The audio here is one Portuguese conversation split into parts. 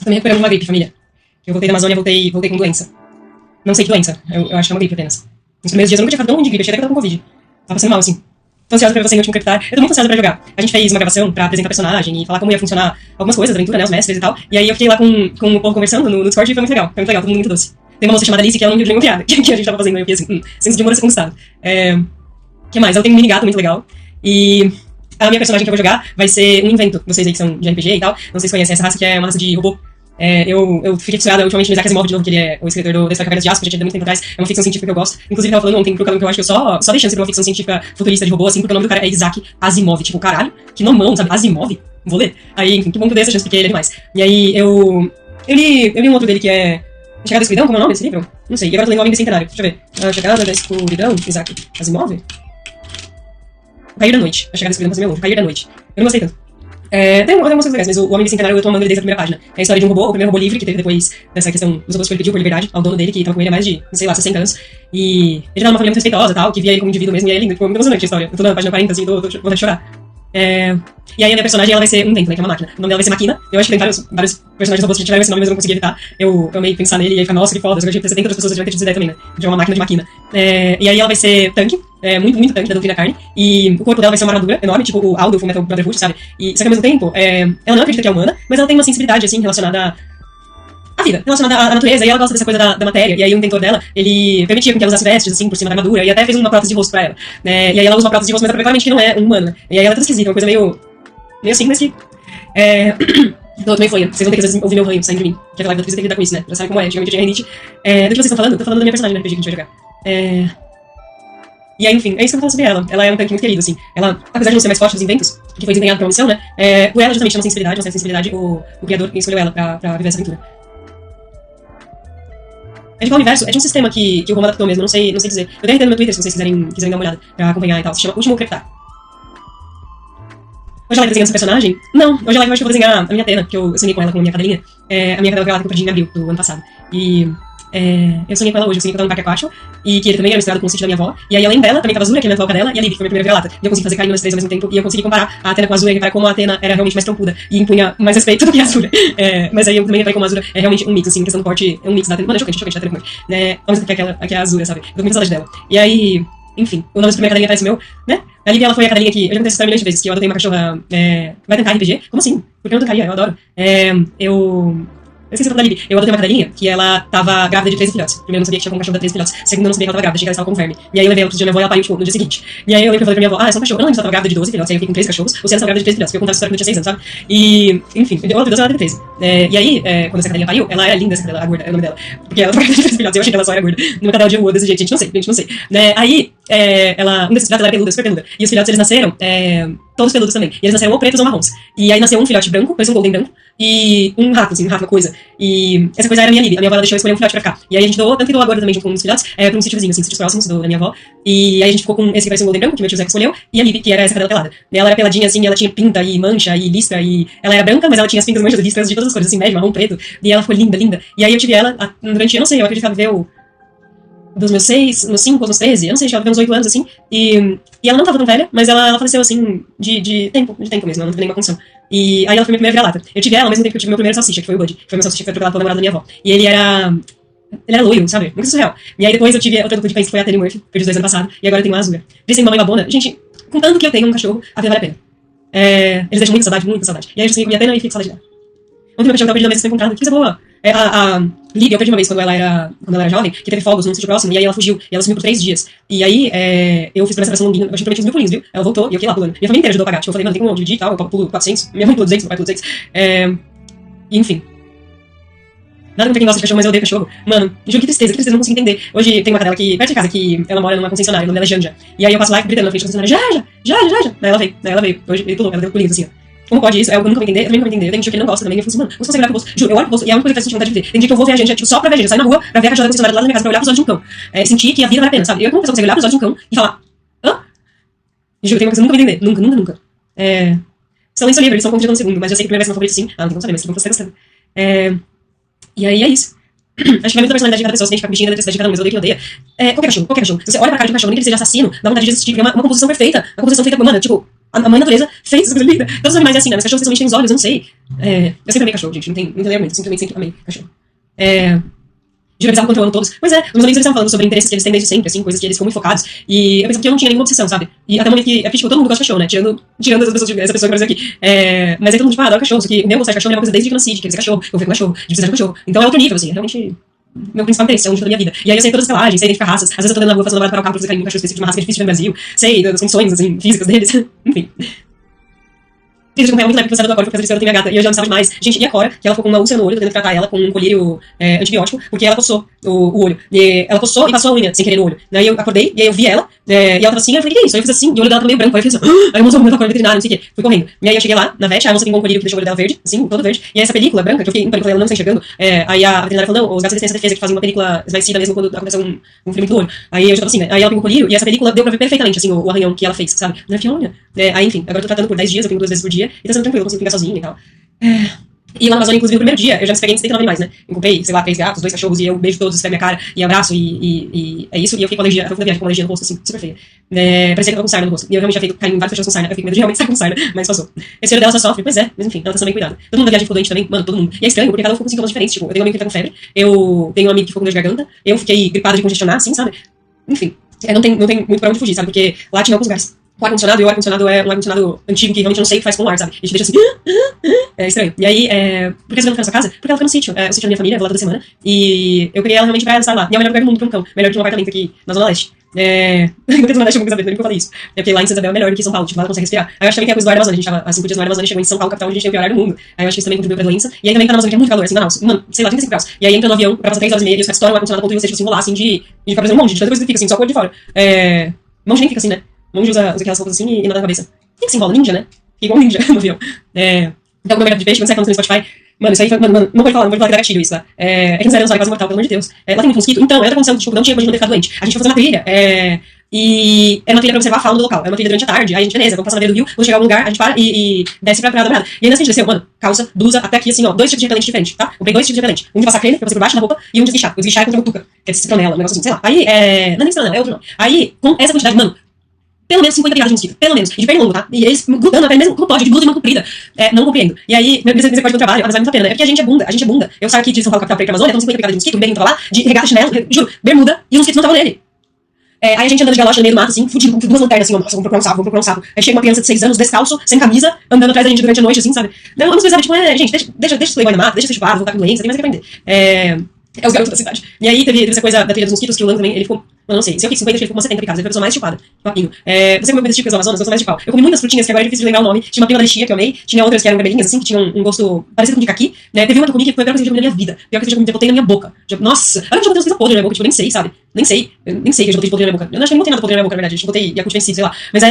Também recuperando uma gripe, família. Eu voltei da Amazônia, voltei com doença. Não sei que doença. Eu acho que é uma gripe apenas. Nos primeiros dias eu nunca tinha ficado tão ruim de gripe. Achei até que eu tava com Covid. Tava passando mal, assim. Tô ansiosa pra ver você em Último Creptar. Eu tô muito ansiosa pra jogar. A gente fez uma gravação pra apresentar personagem e falar como ia funcionar algumas coisas, a aventura, né? Os mestres e tal. E aí eu fiquei lá com o povo conversando no Discord e foi muito legal. Foi muito legal, todo mundo muito doce. Tem uma moça chamada Alice que ela não viu nenhuma piada que a gente tava fazendo. Eu fiquei assim, senso de humor a ser conquistado. Que mais? Ela tem um mini gato muito legal. E a minha personagem que eu vou jogar vai ser um invento. Vocês aí que são de RPG e tal, não sei se conhecem essa raça, que é uma raça de robô. Eu fiquei fissurada ultimamente no Isaac Asimov de novo, que ele é o escritor da História Cavernas de Jasper, já tinha muito tempo atrás. É uma ficção científica que eu gosto. Inclusive, tava falando ontem pro Calum que eu acho que eu só dei chance pra uma ficção científica futurista de robô, assim, porque o nome do cara é Isaac Asimov. Tipo, caralho, que nomão, sabe? Asimov? Vou ler. Aí, enfim, que bom que eu dei essa chance, porque ele é demais. E aí, eu li um outro dele que é A Chegada da Escuridão, como é o nome desse livro? Não sei. E agora eu tô lendo O Homem Bicentenário. Deixa eu ver. A Chegada da Escuridão, Isaac Asimov? O Cair da Noite. A Chegada da Escuridão, mas meu novo. Cair da Noite. Eu não gostei tanto. Tem algumas coisas legais, mas o Homem Bicentenário eu tô amando ele desde a primeira página. É a história de um robô, o primeiro robô livre que teve depois dessa questão dos robôs que ele pediu por liberdade ao dono dele, que tava com ele há mais de, sei lá, 60 anos. E ele tava numa família muito respeitosa e tal, que via ele como indivíduo mesmo, e é lindo, tipo, muito emocionante a história. Eu tô na página 40, assim, tô vontade de chorar. E aí a minha personagem, ela vai ser um vento, né, que é uma máquina. O nome dela vai ser Máquina. Eu acho que tem vários personagens robôs que tiveram esse nome, mas eu não consegui evitar. Eu amei pensar nele e aí ficar, nossa, que foda. Eu achei que 70 outras pessoas tiveram que ter tido essa ideia também, né? De uma máquina de Máquina. E aí ela vai ser tanque, muito tanque da doutrina carne. E o corpo dela vai ser uma armadura enorme, tipo o Aldo, o Fullmetal Brotherhood, sabe? E só que ao mesmo tempo, ela não acredita que é humana, mas ela tem uma sensibilidade, assim, relacionada à vida, relacionada à natureza, e ela gosta dessa coisa da matéria. E aí o inventor dela, ele permitia que ela usasse vestes, assim, por cima da armadura, e até fez uma prótese de rosto pra ela. E aí ela usa uma prótese de rosto, mas claramente que não é um humano, né? E aí ela é toda esquisita, uma coisa meio assim, mas que... Tô meio fanha. Vocês vão ter que às vezes ouvir meu ranho saindo de mim. Que aquela live da Twitch tem que lidar com isso, né? Já sabe como é. Antigamente eu tinha rinite. Do que vocês estão falando? Tô falando da minha personagem no RPG que a gente vai jogar. E aí, enfim, é isso que eu vou falar sobre ela. Ela é um tanque muito querido, assim. Ela, apesar de não ser mais forte dos inventos, que foi desempenhado pra uma missão, né? Por ela, justamente, ter uma sensibilidade, o criador escolheu ela pra viver essa aventura. É de qual universo? É de um sistema que o Roma adaptou mesmo, não sei dizer. Eu tenho RT no meu Twitter, se vocês quiserem dar uma olhada pra acompanhar e tal. Se chama Último Creptar. Hoje ela vai desenhando esse personagem? Não, hoje ela vai que eu vou desenhar a minha Atena, que eu sonhei com ela, com a minha cadelinha. A minha cadela que eu perdi em abril do ano passado. E eu sonhei com ela hoje, eu sonhei com ela no Parque Aquático, e que ele também era misturado com o sítio da minha avó. E aí, além dela, também tava a Azura, que é a minha avó cadela, e a Lily, que foi a minha primeira vira-lata. E eu consegui fazer carinho nas três ao mesmo tempo, e eu consegui comparar a Atena com a Azura, e reparar como a Atena era realmente mais trompuda e impunha mais respeito do que a Azura. Mas aí eu também reparei como a Azura é realmente um mix, assim, questão do porte, é um mix da Atena. Mano, é chocante da Atena com ele, né? Ao mesmo tempo que a Azura, sabe? Eu tô muito saudade dela. E aí, enfim, o nome da primeira cadelinha parece meu, né? A Lívia, ela foi a cadelinha que... Eu já contei essa história milhões de vezes, que eu adotei uma cachorra... vai tentar RPG? Como assim? Porque eu não tancaria, eu adoro. Eu esqueci o nome da Lívia. Eu adotei uma cadelinha que ela tava grávida de 13 filhotes. Primeiro eu não sabia que tinha como cachorro dar 13 filhotes. Segundo eu não sabia que ela tava grávida, achei que ela estava com verme. E aí eu levei ela pro dia da minha avó e ela pariu, tipo, no dia seguinte. E aí eu lembro que eu falei pra minha avó, é só um cachorro. Eu não lembro se ela tava grávida de 12 filhotes. Aí eu fiquei com 3 cachorros. Ou se ela estava grávida de 13 filhotes. Porque eu contava essa história quando eu tinha 6 anos, sabe? E, enfim, eu teve 12, ela teve 13. E aí, quando essa cadelinha pariu, ela era linda, essa cadela, a gorda, é o nome dela. Porque ela tava grávida de 13 filhotes. Eu achei que ela só era gorda. Numa cadela de rua desse jeito, gente, não sei. Aí, um desses filhotes, ela era peluda, super peluda. E os filhotes, eles nasceram, todos peludos também. E eles nasceram ou pretos ou marrons. E aí nasceu um filhote branco, parecia um golden branco. E um rato, assim, uma coisa. E essa coisa era a minha Lívia. A minha avó ela deixou eu escolher um filhote pra ficar. E aí a gente doou, tanto que doou agora também junto com os filhotes, pra um sítio vizinho, assim, sítios próximos da minha avó. E aí a gente ficou com esse que parecia um golden branco, que meu tio Zé escolheu, e a Lívia, que era essa cadela pelada. E ela era peladinha, assim, ela tinha pinta e mancha e listra, e ela era branca, mas ela tinha as pintas, manchas e listras de todas as cores, assim, médio, marrom, preto. E ela ficou linda, linda. E aí eu tive ela durante, eu não sei, eu acredito que ela viveu dos meus 6, nos 5 ou nos 13, eu não sei, acho que ela viveu uns 8 anos, assim. E ela não tava tão velha, mas ela faleceu, assim, de tempo mesmo, ela não teve nenhuma condição. E aí ela foi minha primeira vira-lata. Eu tive ela ao mesmo tempo que eu tive meu primeiro salsicha, que foi o Buddy. Foi meu salsicha que foi atropelado pela namorada da minha avó. E ele era loiro, sabe? Muito surreal. E aí depois eu tive outra dupla de cães que foi a Teddy Murphy, perdi os 2 anos passado. E agora eu tenho uma Azura. Eles têm uma mãe babona. Gente, com tanto que eu tenho um cachorro, a vida vale a pena. Eles deixam muita saudade, muita saudade. E aí eu consegui comer a Atena e fiquei com saudade dela. Ontem meu cachorro tava perdido na mesa, foi encontrado. Que coisa boa. A Lívia, eu perdi uma vez quando ela era jovem, que teve fogos num sítio próximo, e aí ela fugiu, e ela sumiu por 3 dias. E aí, eu fiz pressa longuinha, eu prometi uns 1000 pulinhos, viu? Ela voltou, e eu fiquei lá pulando. Minha família inteira ajudou a pagar, tipo, eu falei, mano, tem como dividir e tal, eu pulo 400, minha mãe pulou 200, meu pai pulou 200. E enfim. Nada contra quem gosta de cachorro, mas eu odeio cachorro. Mano, juro, que tristeza, não consigo entender. Hoje tem uma cadela aqui, perto de casa, que ela mora numa concessionária, o nome dela é Janja. E aí eu passo lá gritando na frente da concessionária, já. Daí ela veio. Hoje ele pulou, ela deu pulinhos assim, ó. Como pode isso? Eu nunca vou entender, eu também nunca vou entender. Eu tenho um tio que ele não gosta também, eu falo assim, mano, você consegue olhar pro bolso? Juro, eu olho pro bolso, e é a única coisa que faz sentir vontade de ver. Tem dia que eu vou ver a gente, tipo, só pra ver a gente, eu saio na rua pra ver a cachorra da concessionária lá na minha casa, pra olhar pros olhos de um cão. Sentir que a vida vale a pena, sabe? Eu como pessoa consigo olhar pros olhos de um cão e falar, hã? Juro, tem uma coisa que eu nunca vou entender, nunca. São lenço livre, eles são como de no segundo, mas já sei que a primeira vai ser meu favorito sim. Não tem como saber, mas que bom que você tá gostando. E aí é isso. Acho que vai muito da personalidade de cada pessoa, se identificar com o bichinho, da eletricidade de cada um, mas eu odeio quem odeia. Qualquer cachorro, qualquer cachorro. Se você olha pra cara de um cachorro, nem que ele seja assassino, dá vontade de assistir, porque é uma composição perfeita. Uma composição feita, mano, tipo, a mãe natureza fez essa coisa linda. Todos os animais é assim, né? Mas cachorros especialmente têm os olhos, eu não sei. Eu sempre amei cachorro, gente, não tem argumento, simplesmente sempre amei cachorro. Juro, bizarro quanto eu amo todos. Pois é, os meus amigos eles estavam falando sobre interesses que eles têm desde sempre, assim, coisas que eles ficam muito focados. E eu pensava que eu não tinha nenhuma obsessão, sabe? E até o momento que, tipo, todo mundo gosta de cachorro, né? Tirando essa pessoa que apareceu aqui. Mas aí todo mundo, tipo, adora cachorro, só que o meu gostar de cachorro é uma coisa desde que eu nasci, de querer ser cachorro, eu ver com cachorro, de precisar de um cachorro. Então é outro nível, assim, é realmente meu principal interesse, é onde toda a minha vida. E aí eu sei todas as pelagens, sei identificar raças, às vezes eu tô andando na rua fazendo namorado para o carro pra fazer carinho com um cachorro específico de uma raça que é difícil de ver no Brasil, sei das condições, assim, físicas deles, enfim. Eu acompanhava muito na época do Cora, porque eu tenho minha gata, e eu já não sabia demais. Gente, e a Cora, que ela ficou com uma úlcera no olho, tô tentando tratar ela com um colírio antibiótico, porque ela coçou o olho. E ela coçou e passou a unha, sem querer, no olho. Daí eu acordei, e aí eu vi ela, e ela tava assim, eu falei, que é isso? Aí eu fiz assim, e o olho dela tava meio branco, aí eu fiz assim, aí a moça me levou pra veterinária, não sei o quê, fui correndo. E aí eu cheguei lá, na vet, a moça pingou um colírio que deixou o olho dela verde, assim, todo verde, e aí essa película branca, que eu fiquei em pânico, ela não está enxergando, aí a veterinária falou, não, os gatos têm essa defesa que fazem uma película esmaecida mesmo quando acontece um ferimento do olho. Aí eu já tava assim, né, aí ela pingou o colírio, e essa película deu pra ver perfeitamente, assim, o arranhão que ela fez, sabe? Não é que olha. Aí, enfim, agora eu tô tratando por 10 dias, eu pingo 2 vezes por dia, e tá sendo tranquilo, eu consigo pingar sozinha e tal. E lá na Amazônia, inclusive, no primeiro dia, eu já me peguei em 79 animais, né? Eu comprei, sei lá, 3 gatos, 2 cachorros, e eu beijo todos, esfrego minha cara, e abraço, e é isso. E eu fiquei com alergia, eu fui na viagem com alergia no rosto, assim, super feia. Parecia que eu tava com sarna no rosto. E eu realmente já feito carinho em vários cachorros com sarna, eu fiquei com medo de realmente estar com sarna, mas passou. Esse olho dela só sofre, pois é, mas enfim, ela tá sendo bem cuidada. Todo mundo da viagem ficou doente também, mano, todo mundo. E é estranho, porque cada um ficou com sintomas diferentes, tipo, eu tenho um amigo que tá com febre, eu tenho um amigo que ficou com dor de garganta, eu fiquei gripada de congestionar, assim, sabe? Enfim, não tem muito pra onde fugir, sabe? Porque lá tinha alguns lugares. O ar-condicionado, e o ar-condicionado é um ar-condicionado antigo que realmente eu não sei o que faz com o ar, sabe? E te deixa assim, é estranho. E aí, por que você não fica na sua casa? Porque ela fica no sítio, o sítio da minha família, eu vou lá toda semana, e eu peguei ela realmente pra estar lá. E é o melhor lugar do mundo pra um cão, melhor que um apartamento aqui na Zona Leste. Não tem Zona Leste, eu vou saber, nem que eu falei isso. É porque lá em Santa Isabel é melhor do que em São Paulo, tipo, lá ela consegue respirar. Aí eu acho também que é a coisa do ar da Amazônia, a gente tava há 5 dias no ar da Amazônia, chegou em São Paulo, capital, onde a gente tem o pior ar do mundo. Aí eu acho que isso também contribuiu pra doença. E aí também tá na Amazônia, que é muito calor, assim, Manaus. Mano, sei lá, 35 graus. E aí entra no avião, pra passar 3 horas e meia, e os caras estouram o ar-condicionado, ponto, e você, tipo assim, rolar, assim, de ficar fazendo um monte de tanta coisa que fica, assim, só com o olho de fora. Monge nem fica assim, né? Monge usa aquelas roupas assim e nada na cabeça. Quem que se enrola? Ninja, né? Fica igual um ninja no avião. Então, com o mercado de peixe, quando você tá falando no Spotify, mano, isso aí foi, mano, não pode falar que dá gatilho isso, tá? É que não é quase mortal, pelo amor de Deus. Lá tem muito mosquito, então, é outra condição, tipo, não tinha como a gente não ter ficado doente. A gente foi fazer uma trilha, e era uma trilha pra observar a fauna do local. Era uma trilha durante a tarde, aí a gente, beleza, vamos passar na beira do rio, vamos chegar a algum lugar, a gente para e desce pra dar nada. E ainda assim a gente desceu, mano, calça, blusa, até aqui, assim, ó, 2 tipos de repelente diferentes, tá? Comprei 2 tipos de repelente. Um de passar creme, que eu passei por baixo da roupa, e um de esguichar. O esguichar é contra a cutuca, que é citronela, um negócio assim, sei lá. Aí, não é nem citronela, é outro nome. Aí, com essa quantidade, mano, pelo menos 50 piadas de mosquito, pelo menos. E de pernilongo, tá? E eles grudando até mesmo como pode, de blusa de mão comprida. Não compreendo. E aí, nesse parte do trabalho, mas vale muito a pena, né? É porque a gente é bunda. Eu saio aqui de São Paulo, capital, pra ir pra Amazônia, então 50 piadas de mosquito, o Berlim tava lá, de regata, chinelo, juro, bermuda, e os mosquitos não estavam nele. Aí a gente andando de galocha no meio do mato, assim, fudido, com 2 lanternas, assim, ó, nossa, vamos procurar um sapo. Aí chega uma criança de 6 anos, descalço, sem camisa, andando atrás da gente durante a noite, assim, sabe? Não, vamos pensar, tipo, gente, deixa esse playboy na mata, deixa ser chupado, vou ficar com doença, tem mais o que aprender. É os garotos da cidade. E aí teve essa coisa da trilha dos mosquitos, que o Lan também, ele ficou, eu não sei, se eu fiquei 50, ele ficou com 70 picadas, ele foi a pessoa mais chupada, papinho. Você comeu coisas típicas do Amazonas, eu sou mais de pau. Eu comi muitas frutinhas, que agora é difícil de lembrar o nome, tinha uma prima da lixia, que eu amei, tinha outras que eram vermelhinhas, assim, que tinham um gosto parecido com de caqui, né, teve uma que eu comi que foi a pior coisa que eu já comi na minha vida, pior coisa que eu já botei na minha boca. Nossa, olha que eu botei umas coisas podres na minha boca, tipo, nem sei, sabe? Nem sei que eu já botei de podre na minha boca. Eu não acho que nem botei nada podre na minha boca, na verdade, eu botei Yakult vencido, sei lá. Mas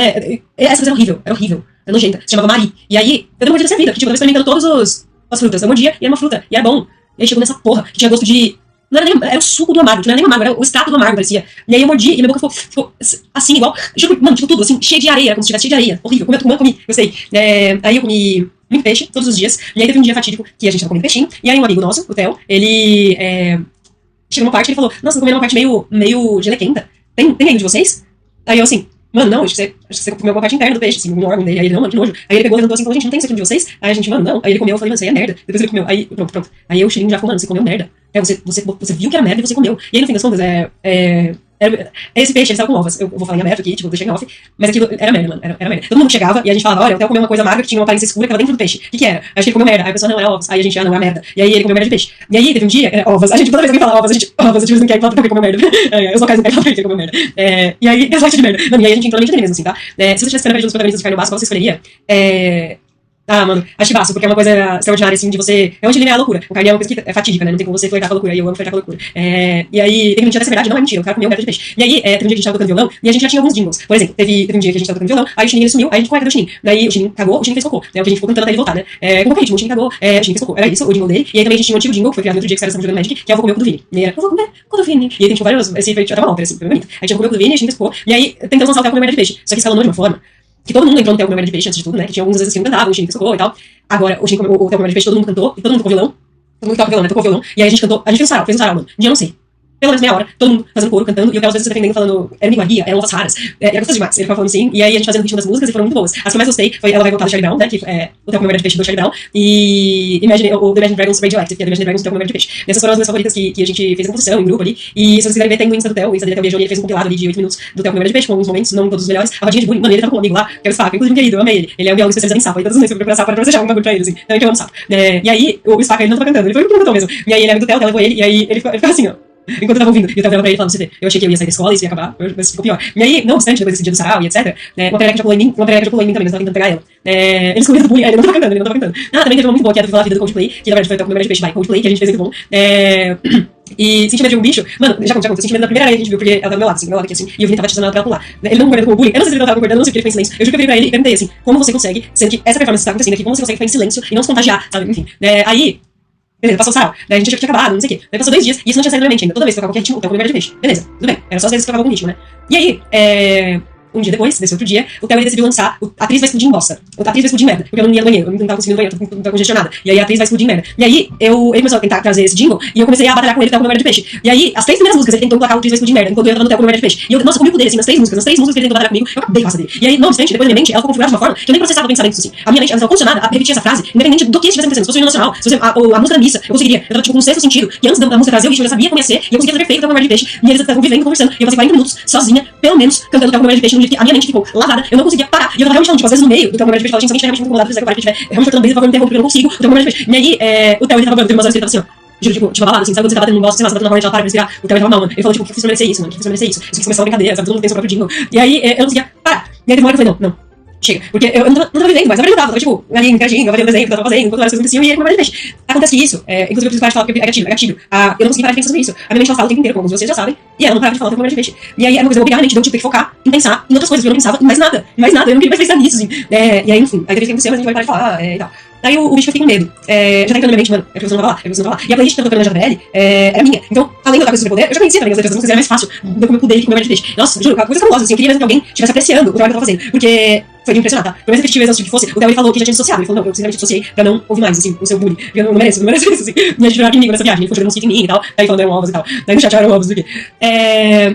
essa coisa era horrível, era nojenta, se chamava Mari. E aí, eu não mordi dessa vida, porque, tipo, eu tava experimentando todas as frutas, eu mordia, e era uma fruta, e era bom. E aí chegou nessa porra, que tinha gosto de... Não era nem, era o suco do amargo, não era nem amargo, era o extrato do amargo, parecia. E aí eu mordi e minha boca ficou assim, igual, mano, tipo tudo, assim, cheio de areia, como se estivesse cheio de areia. Horrível, comi, gostei. Aí eu comi muito peixe, todos os dias, e aí teve um dia fatídico que a gente tava comendo peixinho, e aí um amigo nosso, o Theo, ele chegou numa parte e ele falou, nossa, tô comendo uma parte meio gelequenta. Tem aí de vocês? Aí eu assim, mano, não, acho que você comeu uma parte interna do peixe, assim, um órgão dele. Aí ele, não, mano, que nojo. Aí ele pegou, levantou assim e falou, gente, não tem isso aqui de vocês? Aí a gente, mano, não. Aí ele comeu, eu falei, mano, isso aí é merda. Depois ele comeu, aí, pronto. Aí o cheirinho já falou, mano, você comeu merda. Você viu que era merda e você comeu. E aí, no fim das contas, esse peixe, ele estava com ovas. Eu vou falar em aberto aqui, tipo, deixei em off. Mas aquilo era merda, mano. Era merda. Todo mundo chegava e a gente falava, olha, o Theo comeu uma coisa amarga que tinha uma aparência escura que tava dentro do peixe. O que era? Acho que ele comeu merda. Aí a pessoa, não, é ovos. Aí a gente, não, é merda. E aí ele comeu merda de peixe. E aí teve um dia, ovas. A gente, toda vez que alguém fala ovas, a gente não quer falar porque ele comeu merda. Eu sou caso, não quero falar porque ele comeu merda. E aí, gaslight de merda. Mano, e aí a gente entrou na mente dele mesmo, assim, tá? Se você tivesse ficando perto dos protagonistas de Carne Básica, qual você escolheria? Mano, acho que basta, porque é uma coisa extraordinária, assim, de você... Realmente eliminar a loucura. O carne é uma coisa que é fatídica, né? Não tem como você flertar com a loucura. E eu amo flertar com a loucura. E aí, teve um dia dessa verdade, não é mentira, o cara comeu um merda de peixe. E aí, teve um dia que a gente tava tocando violão, e a gente já tinha alguns jingles. Por exemplo, teve um dia que a gente tava tocando violão, aí o Chininho ele sumiu, aí a gente, cadê o Chininho? Daí o Chininho cagou, o Chininho fez cocô. Né? O Chininho ficou cantando até ele voltar, né? Com qualquer ritmo, o Chininho cagou, o Chininho fez cocô. Era isso, o jingle dele. E aí também a gente tinha um antigo jingle, que foi criado no outro dia que os caras estavam jogando Magic, que é o Vou Comer o Cu do Vini. E era, eu vou comer o Cu do Vini. E aí a gente tinha vários, esse efeito até uma ópera, assim, foi bonito. Aí tinha o Vou Comer o Cu do Vini, a gente fez cocô. E aí tentamos lançar o Theo comendo merda de peixe. Só que escalonou de uma forma que todo mundo entrou no Theo comendo merda de peixe antes de tudo, né? Que tinha alguns vezes assim, cantavam, o Chininho fez cocô e tal. Agora, o Theo comendo merda de peixe, todo mundo cantou, e todo mundo tocou violão. todo mundo toca violão, né? Tocou violão. E aí a gente cantou, a gente fez um sarau, mano. Um dia eu não sei. Pelo menos meia hora, todo mundo fazendo coro, cantando, e o Theo às vezes se defendendo, falando, era linguaria, eram novas raras, era gostoso demais. Ele ficava falando assim, e aí a gente fazendo o ritmo das músicas, e foram muito boas. As que eu mais gostei foi Ela Vai Voltar do Charlie Brown, né, que é o Theo com Memória de Peixe do Charlie Brown, e o The Imagine Dragons Radioactive, que é The Imagine Dragons do Theo com Memória de Peixe. Essas foram as minhas favoritas que a gente fez em composição, em grupo ali, e se vocês quiserem ver, tem no Insta do Theo, o Insta dele é o Beijão, e ele fez um compilado ali de 8 minutos do Theo com Memória de Peixe, com alguns momentos, não todos os melhores. A rodinha de bullying, mano, ele tava com um amigo lá, que é o Spaca, inclusive um querido, eu amei ele. Ele é um biólogo especializado em sapo, e todos os meses eu fui procurar sapo pra você achar algum bagulho pra ele, assim. Então, que eu amo sapo. E aí, o Spaca, ele não tava cantando, ele foi muito cantor mesmo. E aí, ele é amigo do Theo, o Theo levou ele, e aí ele ficava assim, ó. Enquanto eu tava ouvindo, e eu tava pra ele falando, você vê, eu achei que eu ia sair da escola, isso ia acabar, mas ficou pior. E aí, não obstante, depois desse dia do sarau e etc, uma perereca já pulou em mim também, mas eu tava tentando pegar ela. Eles comiam do bullying, ele não tava cantando. Ah, também teve uma muito boa, que é do Viva a Vida do Coldplay, que na verdade foi o Memória de Peixe, vai, Coldplay, que a gente fez muito bom. E senti medo de um bicho, mano, já conto, eu senti medo da primeira vez que a gente viu, porque ela tava do meu lado, assim, aqui, assim, e o Vini tava tesourando ela pra ela pular. Ele não concordando com o bullying, eu não sei se ele tava concordando, não sei se ele foi em silêncio. Eu juro que eu virei pra ele e perguntei assim, como você consegue, sendo que essa performance tá acontecendo aqui, como você consegue ficar em silêncio e não se contagiar, sabe, enfim. Aí, beleza, passou o sarau. Daí a gente tinha acabado, não sei o quê. Daí passou 2 dias e isso não tinha saído na mente ainda. Toda vez que eu tocava qualquer ritmo, então com Memória de Peixe. Beleza, tudo bem. Era só as vezes que eu tocava algum ritmo, né? E aí, um dia depois, desse outro dia, o Theo decidiu lançar A Atriz Vai Explodir em Bosta. A Atriz Vai Explodir em Merda. Porque eu não ia no banheiro, eu não tava conseguindo no banheiro, eu tava congestionada. E aí a Atriz Vai Explodir em Merda. E aí, ele começou a tentar trazer esse jingle e eu comecei a batalhar com ele, Theo com Memória de Peixe. E aí, as 3 primeiras músicas ele tentou colocar A Atriz Vai Explodir em Merda, enquanto eu tava no Theo com Memória de Peixe. E eu, nossa, comi o cu dele, assim, nas 3 músicas que ele tentou batalhar comigo, eu acabei com a raça dele. E aí, não obstante, depois da minha mente, ela ficou configurada de uma forma que eu nem processava pensamentos, assim. A minha mente, ela estava condicionada a repetir essa frase, independente do que estivesse acontecendo. Se fosse o hino nacional, se fosse a música da missa, eu conseguiria. Eu tava, tipo, com um sexto sentido, que antes da música trazer o ritmo, eu já sabia como ia ser, e eu conseguia fazer perfeito Theo com Memória de Peixe. E eles estavam vivendo, conversando, e eu passei 40 minutos sozinha, pelo menos, cantando Theo com Memória de Peixe, num dia que a minha mente ficou lavada, eu não conseguia parar. E eu tava realmente falando, tipo, às vezes no meio do Theo com Memória de Peixe, ela tinha realmente muito incomodado, se quiser realmente cortando bem, por favor, me interrompa, porque eu não consigo, o Theo com Memória de Peixe. E aí, o Theo, ele tava teve umas horas que ele tava assim, ó. Juro, tipo, balada, assim, sabe quando você tá batendo num bosta, sei lá, você tá batendo na corrente, ela para pra respirar, o Theo tava mal, mano. Ele falou, tipo, o que fiz pra merecer isso, mano? O que fiz pra merecer isso? Isso aqui começou uma brincadeira, sabe? Todo mundo tem seu próprio jingle. E aí, eu não conseguia parar. E aí teve uma hora que eu falei, não. Chega. Porque eu não tava vivendo, mas na verdade eu tava, tipo, ali interagindo, eu fazendo desenho, eu tava fazendo, enquanto várias coisas aconteciam, e aí, como peixe. Acontece que isso, inclusive eu preciso parar de falar porque é gatilho. Eu não consegui parar de pensar sobre isso. A minha mente ela fala o tempo inteiro, como vocês já sabem, e ela não para de falar, eu tenho peixe. E aí era uma coisa, eu obrigar a mente, então eu tive que focar em pensar em outras coisas, porque eu não pensava em mais nada, eu não queria mais pensar nisso, assim. E aí, enfim, aí teve que acontecer, mas a gente vai parar de falar, e tal. Daí o bicho fica com medo. Já tá entrando na minha mente, mano, é porque você não vai lá, E a playlist que eu tô tocando na JBL era minha. Então, além de eu coisa poder, eu já conhecia também as letras das músicas, era mais fácil do que eu poder com o meu de peixe. Nossa, juro, coisa cabulosa, assim, eu queria mesmo que alguém estivesse apreciando o trabalho que eu tava fazendo. Porque foi de impressionar, tá? Por mais efetivo que fosse, o Theo ele falou que já tinha dissociado. Ele falou, não, eu simplesmente dissociei pra não ouvir mais, assim, o seu bullying. Porque eu não mereço isso, assim. E a gente virou inimigo nessa viagem, ele foi jogando um em mim e tal. Daí falando eram ovos e tal. Daí no chat eram ovos do quê.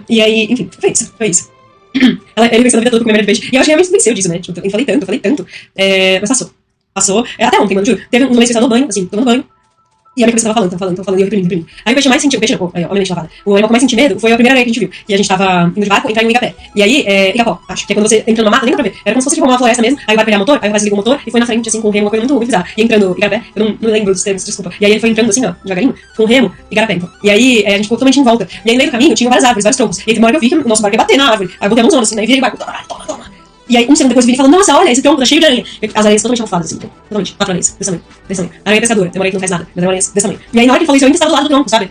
E aí, enfim, foi isso. Ele venceu a vida toda com memória de peixe. E eu acho que realmente venceu disso, né? Tipo, eu falei tanto. Mas passou. Até ontem, mano, juro. Teve um momento que eu estava no banho, assim, tomando banho. E a minha cabeça tava falando, e eu reprimindo. Aí o peixe mais sentiu, peixe não, ó, a minha mente lavada. O animal que mais sentiu medo foi a primeira areia que a gente viu. E a gente tava indo de barco, entrar em um igapé. E aí, igapó, acho. Que é quando você entra numa mata, nem dá pra ver. Era como se fosse tipo uma floresta mesmo. Aí o barco pegar motor, aí o rapaz liga o motor e foi na frente, assim, com o remo, uma coisa muito bizarra. E entrando igapé, eu não lembro dos termos, desculpa. E aí ele foi entrando assim, ó, devagarinho, com o remo, igarapé, então. E aí a gente ficou totalmente em volta. E aí no meio do caminho tinha várias árvores, vários troncos. E aí tem uma hora que eu vi que o nosso barco ia bater na árvore. Aí eu botei a mãozona assim, né? E virei o barco, toma. E aí, um segundo depois, eu vi falando, nossa, olha, esse tronco tá cheio de aranha. As areias totalmente alfadas, assim, totalmente. 4 areias, desse tamanho. Aranha pescadora, demorei que não faz nada, mas aranhas desse tamanho. E aí, na hora que ele falou isso, eu ainda estava do lado do tronco, sabe?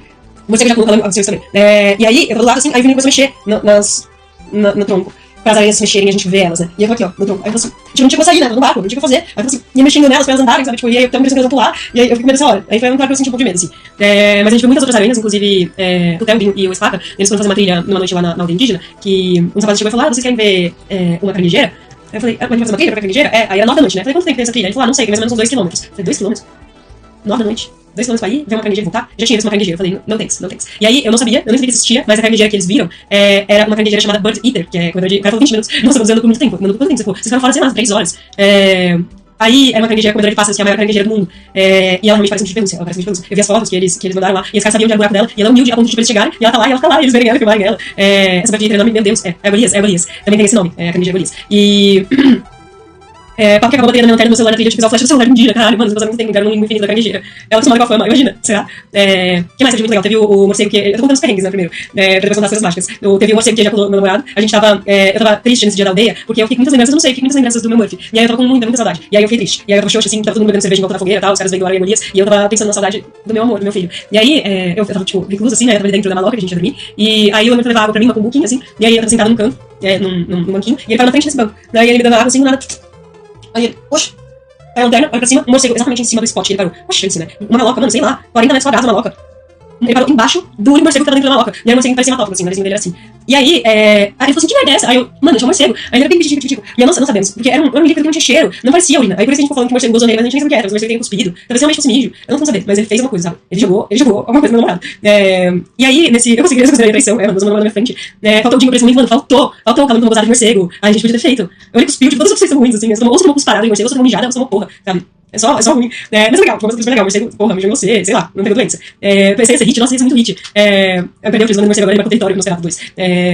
Você já falando isso também. E aí, eu tô do lado assim, aí o Vini começou a mexer no tronco. Para as aranhas se mexerem e a gente vê elas, né? E eu tô aqui, ó, no tronco. Aí eu falei assim, a gente não tinha como sair, né? No barco, não tinha o que fazer. Aí eu falei assim, ia mexendo nelas pra elas andarem, sabe? Tipo, e aí eu tava pensando que elas vão pular. E aí eu fiquei com medo dessa hora. Aí foi um cara que eu senti um pouco de medo, assim. Mas a gente viu muitas outras aranhas, inclusive o Theo e o Spaca, eles foram fazer uma trilha numa noite lá na aldeia indígena, que um rapaz chegou e falou, vocês querem ver uma caranguejeira? Aí eu falei, a gente vai fazer uma trilha pra caranguejeira? Aí era 9 da noite, né? Eu falei, quanto tempo tem essa trilha? Ele falou, não sei, tem mais ou menos uns 2 quilômetros. Eu falei, 2 quilômetros? 9 da noite? 2 quilômetros pra ir, ver uma caranguejeira e voltar? Já tinha visto uma caranguejeira. Eu falei, não tem. E aí, eu nem sabia que existia, mas a caranguejeira que eles viram era uma caranguejeira chamada Bird Eater, que é comedor de... O cara falou 20 minutos. Nossa, eu tô dizendo por muito tempo. Quanto tempo você falou? Vocês ficaram fora, sei lá, 3 horas. Aí era uma caranguejeira comedora de pássaros, que é a maior caranguejeira do mundo. E ela realmente parece muito de pelúcia. Eu vi as fotos que eles mandaram lá, e os caras sabiam onde era o buraco dela, e ela é humilde a ponto de eles chegarem, e ela tá lá, e eles verem ela, filmarem ela. Essa Bird Eater, nome, meu Deus, é Golias. Também tem esse nome, a caranguejeira Golias. E... Papo que acabou batendo na minha lanterna no celular na trilha, tipo, usar o flash do celular um dia, caralho, mano, os meus amigos têm lugar no limbo infinito da caranguejeira. Ela acostumada com a fama, imagina, será? Que mais teve muito legal? Teve o morcego que... Eu tô contando os perrengues, né, primeiro, pra depois contar as coisas mágicas. Teve o morcego que ejaculou meu namorado, a gente tava... eu tava triste nesse dia da aldeia, porque eu fiquei com muitas lembranças, eu não sei, fiquei com muitas lembranças do meu Murphy. E aí eu tava com muita saudade. E aí eu fiquei triste. E aí eu tava xoxa, assim, tava todo mundo bebendo cerveja em volta da fogueira e tal, os caras vendo Aranha Golias, e eu tava pensando na saudade do meu amor, do meu filho. E aí, eu tava, tipo, reclusa, assim, né, eu tava ali dentro da maloca, que a gente ia dormir, e aí o meu foi levar água pra mim, uma cumbuquinha, assim, e aí eu tava sentada num canto, num banquinho, e ele tava na frente desse banco. Daí ele me dando água, assim, do nada... Aí ele, poxa, aí a lanterna, olha pra cima, um morcego exatamente em cima do spot. Ele parou, poxa, isso, né? Uma maloca, mano, sei lá, 40 metros quadrados, uma maloca. ele parou embaixo do único morcego que tava dentro da maloca. E aí o morcego parecia uma tópica, assim, o narizinho dele era assim. E aí, aí ele falou assim, que merda é essa? Aí eu, mano, tinha um morcego. Aí ele era bem pitico. E eu não sabemos, porque era um líquido que não tinha cheiro, não parecia urina. Aí por isso a gente ficou falando que o morcego gozou nele, mas a gente nem sabia o que era, talvez o morcego tenha cuspido, talvez realmente fosse mijo. Eu não tô sabendo, mas ele fez alguma coisa, sabe? Ele jogou alguma coisa no meu namorado. E aí, eu consegui a traição, mas o namorado na minha frente. Faltou o Dinho pra esse momento, mano, faltou o calor do gozado de morcego. Aí a gente podia ter feito. Ele cuspiu, tipo, todas as opções são ruins, assim, ou você tomou cusparada de morcego, ou você tomou mijada, ou você tomou porra, sabe? É só ruim. Mas é legal, foi uma coisa super legal. Morcego, porra, mijou em você, sei lá, não pegou doença. Pensei esse hit, nossa, isso é muito hit. Eu perdi o prisma do morcego agora, ele vai pro território no Nosferatu 2.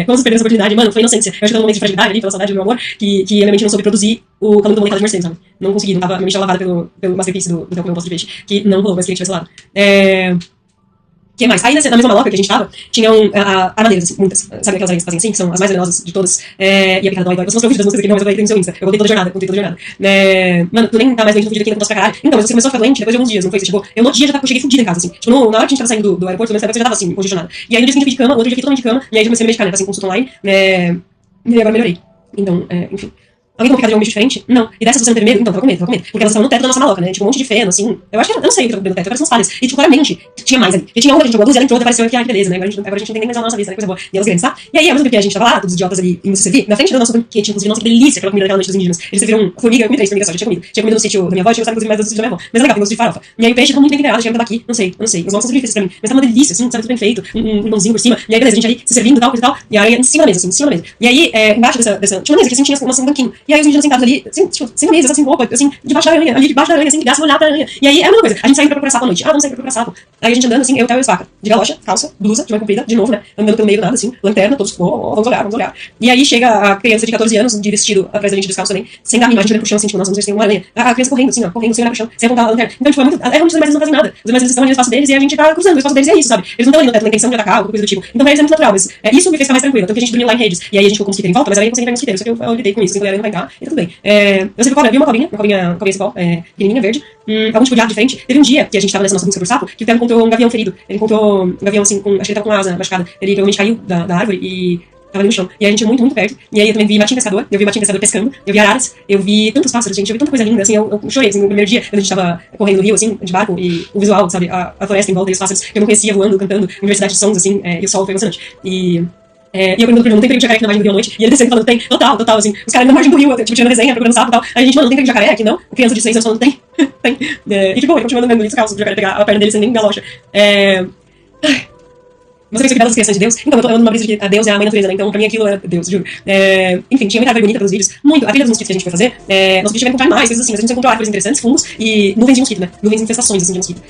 Quando você perdeu essa oportunidade, mano, foi inocência. Eu acho que eu tô num momento de fragilidade ali, pela saudade do meu amor, que a minha mente não soube produzir o calor do molecada de morcego, sabe? Não consegui, não tava, minha mente tava lavada pelo masterpiece do teu composto de peixe, que não rolou, mas queria que tivesse rolado. O que mais? Aí na mesma maloca que a gente tava, tinham armadeiras, assim, muitas. Sabe aquelas aranhas que fazem assim, que são as mais venenosas de todas? E a picada dói. Você mostrou o vídeo das músicas aqui, não, mas eu falei no seu Insta. Eu contei toda a jornada. Mano, tu nem tá mais doente no vídeo aqui, não posso pra caralho. Então, mas você começou a ficar doente depois de alguns dias, não foi? Você chegou, eu no dia já cheguei fudida em casa, assim. Tipo, na hora que a gente tava saindo do aeroporto, você já tava assim, congestionada. E aí no dia seguinte eu fui de cama, o outro dia eu fiquei totalmente de cama, e aí eu comecei a me medicar, né? Assim, consulta online, e agora melhorei. Então, enfim. Alguém tomou picada de um bicho diferente? Não. E dessa você não teve medo? Então, tava com medo. Porque elas estavam no teto da nossa maloca, né? Tipo, um monte de feno, assim. Eu acho que, eu não sei o que tava no teto, parece umas falhas. E, tipo, claramente, tinha mais ali. E tinha uma que a gente jogou a luz e ela entrou e apareceu aqui, que beleza, né? Agora a gente não tem nem mais a nossa vista, né? Coisa boa. E elas grandes, tá? E aí, ao mesmo tempo que a gente tava lá, todos os idiotas ali, indo se servir, na frente do nosso banquete, inclusive, nossa, que delícia, aquela comida daquela noite dos indígenas. Eles serviram formiga, eu comi 3 formigas só, já tinha comido. Tinha comido no sítio da minha avó, tinha gostado, inclusive, mais do sítio da minha avó. Mas é legal, tem gosto de farofa. E aí o peixe tava muito bem temperado, tinha que aqui, não sei. Os ovos são super difíceis pra mim. Mas tava uma delícia, assim, sabe, tudo bem feito, um pãozinho por cima. E aí, beleza, a gente ali se servindo e tal, coisa e tal. E a aranha em cima da mesa, assim, em cima da mesa. E aí, embaixo dessa. Tinha uma mesa que assim, tinha um banquinho. E aí os indígenas sentados ali, assim, tipo, sem mesas, assim, roupa, assim, debaixo da aranha, ali debaixo da aranha, assim, que dá olhar pra aranha. E aí é a mesma coisa, a gente saindo pra procurar sapo à noite. Vamos sair pra procurar sapo. Aí a gente andando, assim, eu, Theo e o Spaca. De galocha, calça, blusa, de manga comprida, de novo, né? Andando pelo meio do nada, assim, lanterna, todos, vamos olhar. E aí chega a criança de 14 anos, de vestido atrás da gente descalço também, sem dar mimagem, olhando pro chão, assim, tipo, nossa, não sei se tem uma aranha. A criança correndo, assim, ó, correndo, sem olhar pro chão, sem apontar a lanterna. Então, tipo, é muito. É onde os animais não fazem nada. Os animais estão ali no espaço deles e a gente tá cruzando o espaço deles e é isso, sabe? Eles não estão ali no teto na intenção de atacar, alguma coisa do tipo. Então, pra eles é muito natural, mas isso me fez ficar mais tranquila. Então, que a gente dormiu lá em redes. E aí a gente ficou com mosquiteiro em volta, mas aí eu consegui pegar mosquiteiro, só que eu lidei com isso, assim, a aranha não vai entrar, e tá tudo bem. Eu sempre vi uma cobrinha cipó, pequenininha, verde, algum tipo de ave de frente. Teve um dia que a gente tava nessa nossa busca por sapo, que o Theo encontrou um gavião ferido. Ele encontrou um gavião, assim, acho que ele tava com a asa machucada. Ele provavelmente caiu da árvore e tava ali no chão. E aí a gente ia muito perto. E aí eu também vi matinho pescador, eu vi matinho pescador pescando, eu vi araras, eu vi tantos pássaros, gente, eu vi tanta coisa linda, assim, eu chorei, assim, no primeiro dia, quando a gente tava correndo no rio, assim, de barco, e o visual, sabe, a floresta em volta e os pássaros que eu não conhecia voando, cantando, universidade de sons, assim, e o sol foi emocionante. E eu perguntando pro irmão, não tem perigo de jacaré aqui na margem do rio à noite? E ele descendo falando, tem, total, assim, os caras na margem do rio, tipo, tirando resenha, procurando sapo e tal. Aí a gente, mano, não tem perigo de jacaré aqui, não? Criança de 6 anos falando, tem, tem. E tipo, ele continuando andando ali descalço, o jacaré pegar a perna dele sem nem galocha. Você pensa que belas criações de Deus? Então, eu tô numa brisa de que a Deus é a mãe natureza, né? Então, pra mim aquilo era Deus, juro. Enfim, tinha muita árvore bonita pelos vídeos. Muito. A trilha dos mosquitos que a gente foi fazer, nosso objetivo era encontrar mais coisas assim, mas a gente encontrou árvores interessantes, fungos e nuvens de mosquito, né? Nuvens de infestações, assim, de mosquito.